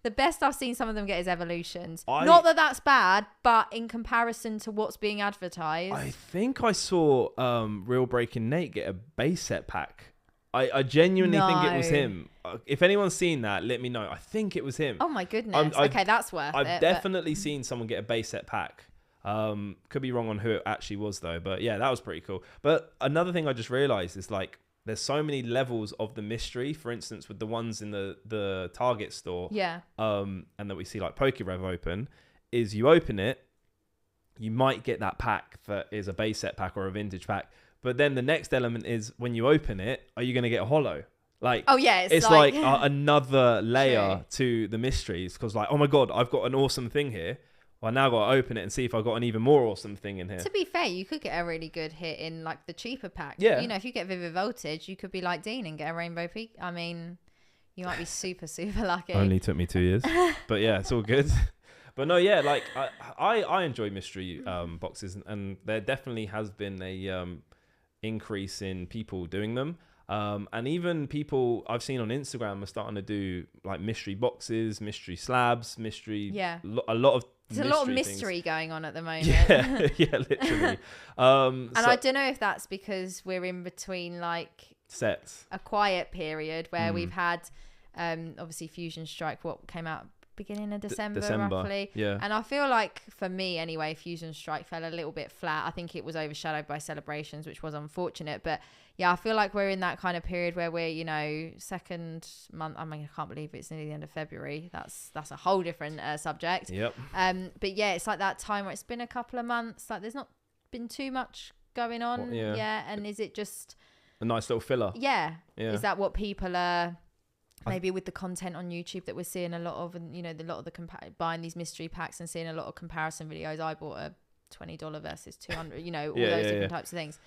the best I've seen some of them get is Evolutions. Not that that's bad, but in comparison to what's being advertised, I think I saw Real Breaking Nate get a base set pack. I genuinely think it was him. If anyone's seen that, let me know. I think it was him. Oh my goodness. Okay, that's worth it. I've definitely seen someone get a base set pack. Could be wrong on who it actually was though. But yeah, that was pretty cool. But another thing I just realized is like, there's so many levels of the mystery. For instance, with the ones in the Target store. Yeah. And that we see like PokeRev open, is you open it, you might get that pack that is a base set pack or a vintage pack. But then the next element is, when you open it, are you going to get a holo? Like, oh yeah, it's like another layer to the mysteries, because like, oh my god, I've got an awesome thing here. Well, I now got to open it and see if I've got an even more awesome thing in here. To be fair, you could get a really good hit in like the cheaper pack. Yeah. You know, if you get Vivid Voltage, you could be like Dean and get a Rainbow Peak. I mean, You might be super, super lucky. Only took me 2 years. But yeah, it's all good. But no, yeah, like I enjoy mystery boxes, and there definitely has been a increase in people doing them. And even people I've seen on Instagram are starting to do like mystery boxes, mystery slabs, mystery. Yeah. A lot of. There's a lot of mystery going on at the moment. Yeah, yeah, literally. And I don't know if that's because we're in between like sets, a quiet period where we've had obviously Fusion Strike, what came out beginning of December roughly. Yeah. And I feel like for me anyway, Fusion Strike fell a little bit flat. I think it was overshadowed by Celebrations, which was unfortunate. But yeah, I feel like we're in that kind of period where we're, you know, second month. I mean, I can't believe it's nearly the end of February. That's a whole different subject. Yep. But yeah, it's like that time where it's been a couple of months. Like there's not been too much going on. Well, yeah. And is it just a nice little filler? Yeah. Is that what people are? Maybe with the content on YouTube that we're seeing a lot of, and you know, a lot of the buying these mystery packs and seeing a lot of comparison videos. I bought a $20 versus $200. You know, all those different types of things.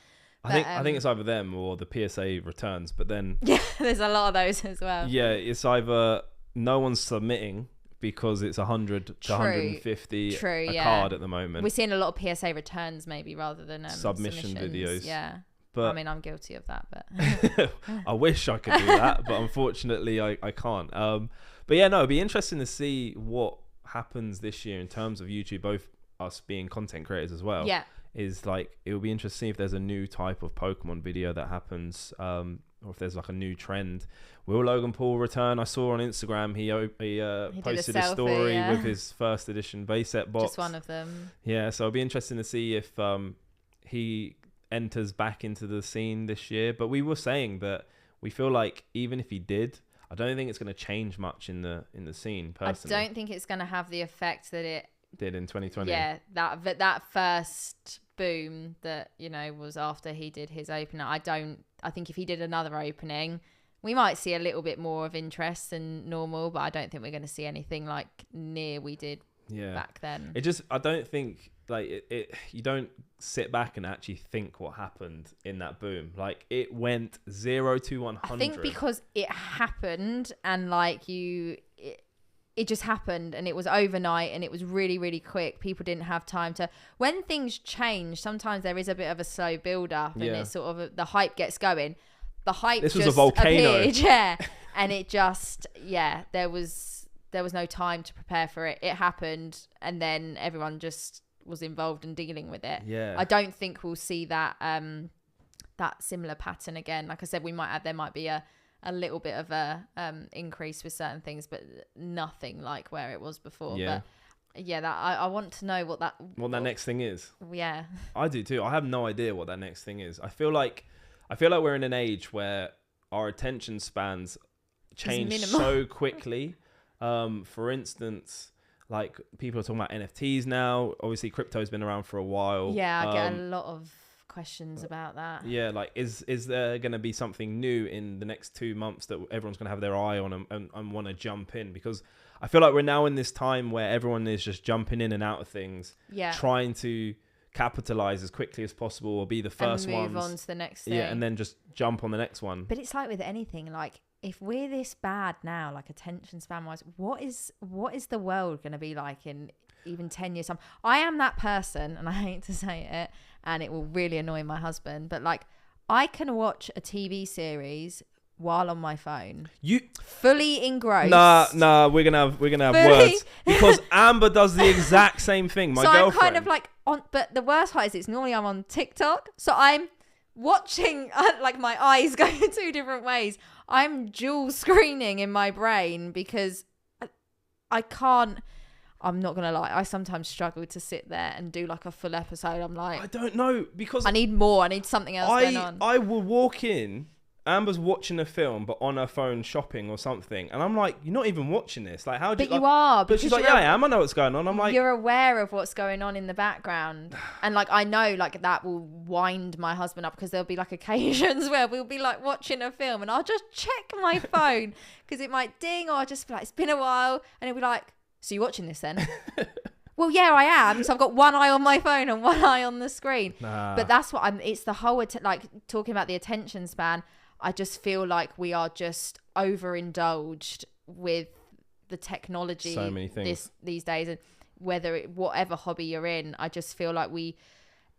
I think it's either them or the PSA returns, but then yeah, there's a lot of those as well. Yeah, it's either no one's submitting because it's 100 to 150 card at the moment. We're seeing a lot of PSA returns maybe rather than submission videos. Yeah. But I mean, I'm guilty of that, but I wish I could do that, but unfortunately I can't. But yeah, no, it'd be interesting to see what happens this year in terms of YouTube, both us being content creators as well. Yeah. Is like, it will be interesting to see if there's a new type of Pokemon video that happens, or if there's like a new trend. Will Logan Paul return? I saw on Instagram he posted a story with his first edition base set box. Just one of them. Yeah, so it'll be interesting to see if he enters back into the scene this year. But we were saying that we feel like even if he did, I don't think it's going to change much in the scene personally. I don't think it's going to have the effect that it did in 2020. Yeah, that first boom that, you know, was after he did his opener. I think if he did another opening, we might see a little bit more of interest than normal, but I don't think we're going to see anything like near we did back then. I don't think like you don't sit back and actually think what happened in that boom. Like it went 0 to 100. I think because it happened and like it just happened and it was overnight and it was really, really quick. People didn't have time to, when things change, sometimes there is a bit of a slow build up and it's sort of the hype gets going. The hype this just was a volcano. Appeared, and it just, there was no time to prepare for it. It happened and then everyone just was involved in dealing with it. I don't think we'll see that that similar pattern again. Like I said, there might be a little bit of a increase with certain things, but nothing like where it was before. But I want to know what that next thing is. Yeah, I do too. I have no idea what that next thing is. I feel like we're in an age where our attention spans change so quickly. For instance, like people are talking about NFTs now. Obviously, crypto's been around for a while. Yeah, I get a lot of questions about that. Yeah, like is there going to be something new in the next 2 months that everyone's going to have their eye on and want to jump in? Because I feel like we're now in this time where everyone is just jumping in and out of things, trying to capitalize as quickly as possible or be the first and move on to the next thing. Yeah, and then just jump on the next one. But it's like with anything, like if we're this bad now, like attention span wise, what is the world going to be like in even 10 years time? I am that person, and I hate to say it, and it will really annoy my husband, but like I can watch a TV series while on my phone. You fully engrossed. Nah, we're gonna have words because Amber does the exact same thing. My girlfriend. I'm kind of like on, but the worst part is it's normally I'm on TikTok, so I'm watching like my eyes go in 2 different ways. I'm dual screening in my brain because I can't. I'm not gonna lie, I sometimes struggle to sit there and do like a full episode. I'm like, I don't know, because I need more. I need something else going on. I will walk in, Amber's watching a film but on her phone shopping or something, and I'm like, you're not even watching this. Like, how do you? But you are. But she's like, yeah, I am. I know what's going on. I'm like, you're aware of what's going on in the background, and like I know like that will wind my husband up because there'll be like occasions where we'll be like watching a film and I'll just check my phone because it might ding, or I'll just be like, it's been a while, and it'll be like, so you're watching this then? Well, yeah, I am. So I've got one eye on my phone and one eye on the screen. But that's what it's the whole, like talking about the attention span. I just feel like we are just overindulged with the technology. So many things these days, and whatever hobby you're in, I just feel like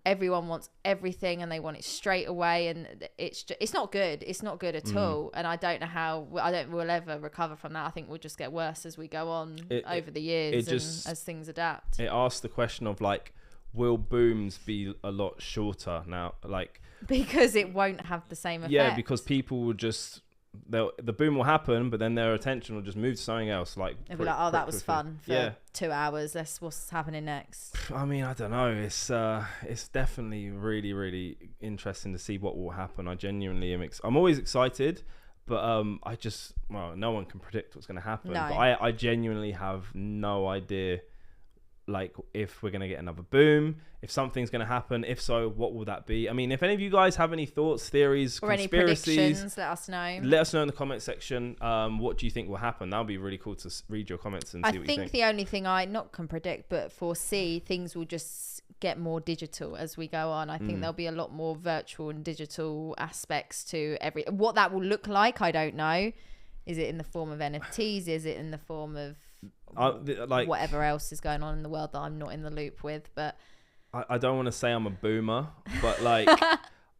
everyone wants everything and they want it straight away, and it's not good. It's not good at all. And I don't know how we'll ever recover from that. I think we'll just get worse as we go on over the years as things adapt. It asks the question of like, will booms be a lot shorter now? Like, because it won't have the same effect. Yeah, because people will just the boom will happen, but then their attention will just move to something else. Like, they'll be like, oh, that was fun for 2 hours. What's happening next? I mean, I don't know. It's definitely really, really interesting to see what will happen. I genuinely am. I'm always excited, but no one can predict what's going to happen. No. But I genuinely have no idea. Like, if we're going to get another boom, if something's going to happen, if so, what will that be? I mean, if any of you guys have any thoughts, theories, or conspiracies, any predictions, let us know. Let us know in the comment section. What do you think will happen? That would be really cool to read your comments and see what you think. I think the only thing I not can predict, but foresee, things will just get more digital as we go on. I think there'll be a lot more virtual and digital aspects to what that will look like. I don't know. Is it in the form of NFTs? Is it in the form of like whatever else is going on in the world that I'm not in the loop with? But I don't want to say I'm a boomer, but like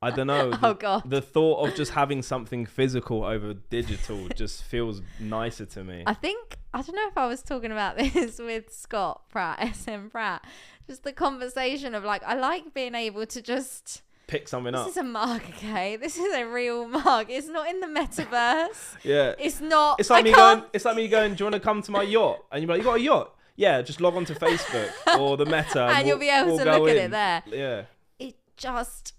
I don't know. Oh God. The thought of just having something physical over digital just feels nicer to me. I don't know if I was talking about this with Scott Pratt, SM Pratt. Just the conversation of like, I like being able to just pick something up. This is a mug, okay? This is a real mug. It's not in the metaverse. Yeah. It's not. It's like me going, do you want to come to my yacht? And you're like, you got a yacht? Yeah, just log on to Facebook or the Meta. And you'll be able to look at it there. Yeah. It just,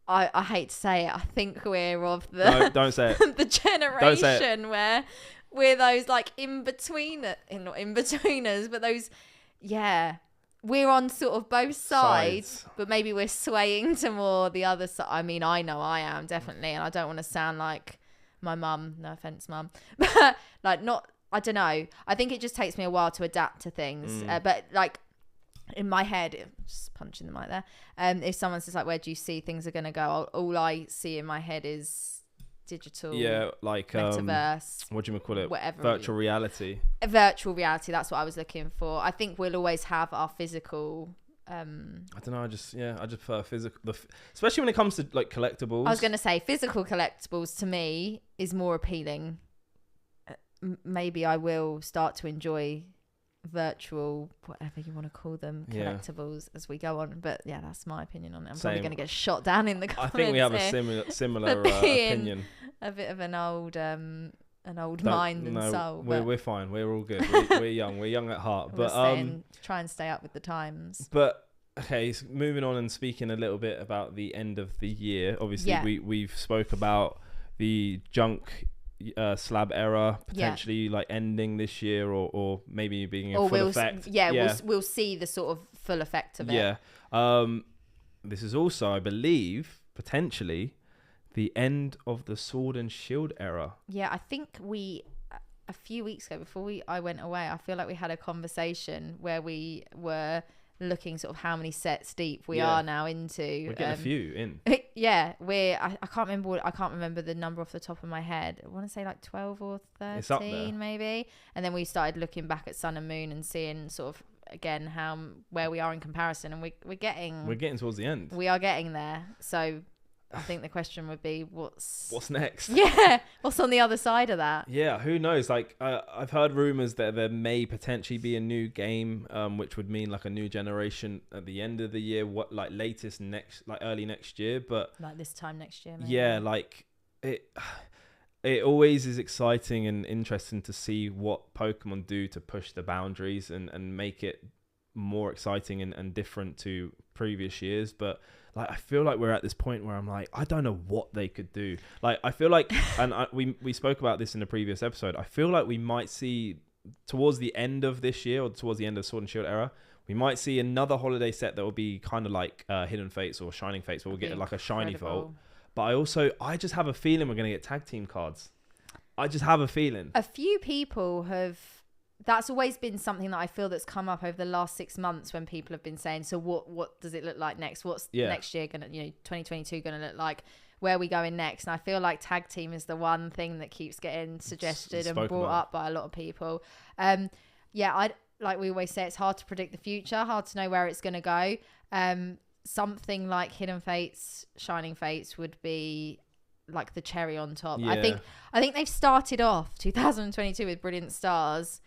I hate to say it. I think we're of the... No, don't say it. the generation where we're those like not in-betweeners, but those, we're on sort of both sides, but maybe we're swaying to more the other side. I mean, I know I am, definitely, and I don't want to sound like my mum. No offense, mum. But like, not, I don't know. I think it just takes me a while to adapt to things. But like in my head, just punching the mic there. If someone says like, where do you see things are going to go? All I see in my head is digital, like metaverse, what do you call it, whatever, virtual reality. That's what I was looking for. I think we'll always have our physical I don't know, I just prefer physical, especially when it comes to like collectibles. I was going to say physical collectibles to me is more appealing. Maybe I will start to enjoy virtual, whatever you want to call them, collectibles as we go on. But yeah, that's my opinion on it. I'm probably going to get shot down in the comments. I think we have a similar opinion. A bit of an old mind and soul. We're fine. We're all good. We're young. We're young at heart. But try and stay up with the times. But okay, so moving on and speaking a little bit about the end of the year. Obviously, we've spoke about the junk slab era potentially like ending this year, or maybe being in full effect. We'll see the sort of full effect of it. This is also, I believe, potentially the end of the sword and shield era. I think a few weeks ago, before I went away, I feel like we had a conversation where we were looking sort of how many sets deep we are now into. We're getting a few in. I can't remember the number off the top of my head. I want to say like 12 or 13 it's up there, maybe. And then we started looking back at Sun and Moon and seeing sort of again where we are in comparison, and we're getting towards the end. We are getting there. So I think the question would be, what's next? Yeah, what's on the other side of that? Yeah, who knows? Like, I've heard rumors that there may potentially be a new game, which would mean like a new generation at the end of the year. What, like latest early next year? But like this time next year, maybe. Yeah, like it always is exciting and interesting to see what Pokemon do to push the boundaries and make it more exciting and different to previous years. But like, I feel like we're at this point where I'm like, I don't know what they could do. Like, I feel like, and we spoke about this in a previous episode, I feel like we might see towards the end of this year, or towards the end of Sword and Shield era, we might see another holiday set that will be kind of like Hidden Fates or Shining Fates, where we'll get like a shiny vault. But I just have a feeling we're going to get tag team cards. I just have a feeling. A few people have... That's always been something that I feel that's come up over the last 6 months, when people have been saying, so what does it look like next? What's next year going to, 2022 going to look like? where we going next. And I feel like tag team is the one thing that keeps getting suggested and brought up by a lot of people. Like we always say, it's hard to predict the future, hard to know where it's going to go. Something like Hidden Fates, Shining Fates would be like the cherry on top. I think they've started off 2022 with Brilliant Stars.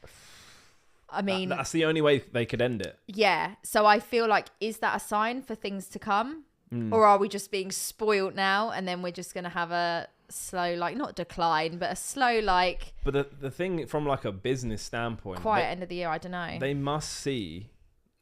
I mean, that's the only way they could end it. Yeah. So I feel like, is that a sign for things to come? Or are we just being spoiled now and then we're just going to have a slow, like, not decline, but a slow, like... But the thing from like a business standpoint... Quiet end of the year, I don't know. They must see,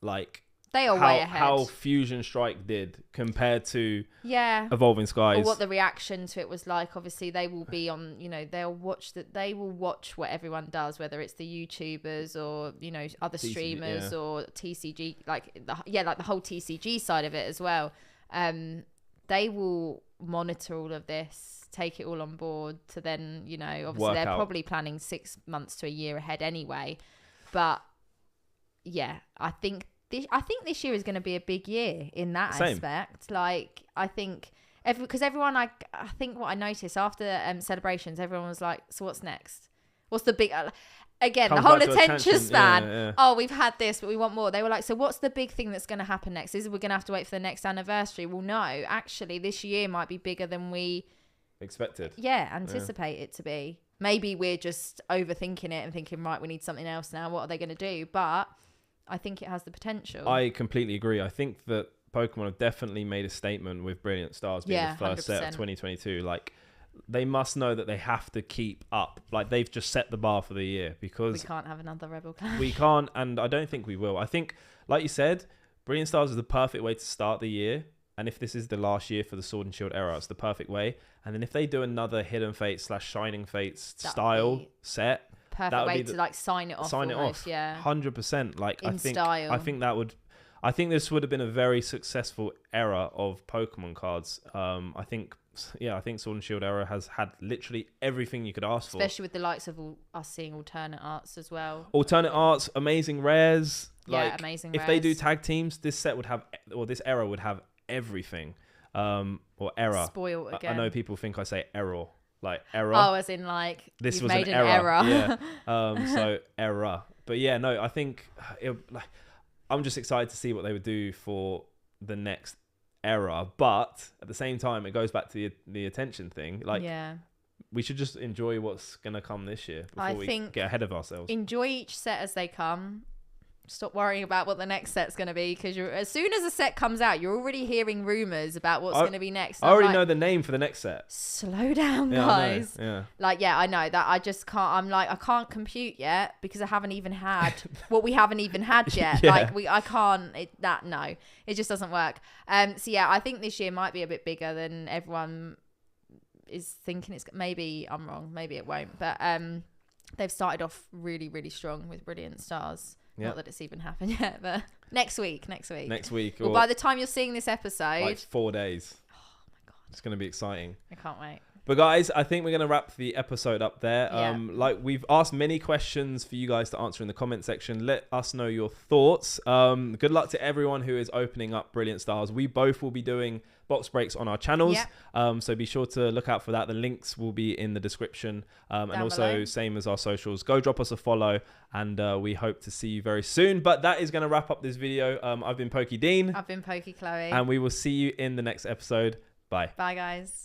like... They are way ahead. How Fusion Strike did compared to Evolving Skies. Or what the reaction to it was like. Obviously, they will be on, you know, they will watch what everyone does, whether it's the YouTubers or, you know, other streamers or TCG, like the whole TCG side of it as well. They will monitor all of this, take it all on board to then, you know, obviously they're probably planning 6 months to a year ahead anyway. But yeah, I think this year is going to be a big year in that aspect. Like, I think because everyone, I think what I noticed after celebrations, everyone was like, so what's next? What's the big, again, the whole attention span. Yeah. Oh, we've had this, but we want more. They were like, so what's the big thing that's going to happen next? Is we're going to have to wait for the next anniversary? Well, no, actually this year might be bigger than we expected. Yeah, anticipate it to be. Maybe we're just overthinking it and thinking, right, we need something else now. What are they going to do? But I think it has the potential. I completely agree. I think that Pokemon have definitely made a statement with Brilliant Stars being the first 100%. Set of 2022. Like, they must know that they have to keep up. Like, they've just set the bar for the year because... We can't have another Rebel Clash. We can't, and I don't think we will. I think, like you said, Brilliant Stars is the perfect way to start the year. And if this is the last year for the Sword and Shield era, it's the perfect way. And then if they do another Hidden Fates / Shining Fates style set... Perfect way to like sign it off. Yeah, 100%. Like, I think this would have been a very successful era of Pokemon cards. I think Sword and Shield era has had literally everything you could ask for, especially with the likes of us seeing alternate arts as well. Alternate arts, amazing rares. Yeah, amazing. If they do tag teams, this set would have, or this era would have everything. Or era. Spoiled again. I know people think I say error. Like error. Oh, as in like this you've was made an error. Yeah. So error. But yeah, no, I think I'm just excited to see what they would do for the next era. But at the same time, it goes back to the attention thing. Like, we should just enjoy what's gonna come this year before we get ahead of ourselves. Enjoy each set as they come. Stop worrying about what the next set's going to be, because as soon as a set comes out, you're already hearing rumors about what's going to be next. I already know the name for the next set. Slow down, guys. I I know that. I just can't. I'm like, I can't compute yet because I haven't even had what we haven't even had yet. I can't. No, it just doesn't work. So yeah, I think this year might be a bit bigger than everyone is thinking. It's maybe I'm wrong. Maybe it won't. But they've started off really, really strong with Brilliant Stars. Yep. Not that it's even happened yet, but next week. Well, by the time you're seeing this episode, like 4 days. Oh my god, it's going to be exciting. I can't wait. But guys, I think we're going to wrap the episode up there. Like, we've asked many questions for you guys to answer in the comment section. Let us know your thoughts. Good luck to everyone who is opening up Brilliant Stars. We both will be doing box breaks on our channels. So be sure to look out for that. The links will be in the description. And also below. Same as our socials. Go drop us a follow, and we hope to see you very soon. But that is going to wrap up this video. I've been Pokey Dean. I've been Pokey Chloe. And we will see you in the next episode. Bye. Bye, guys.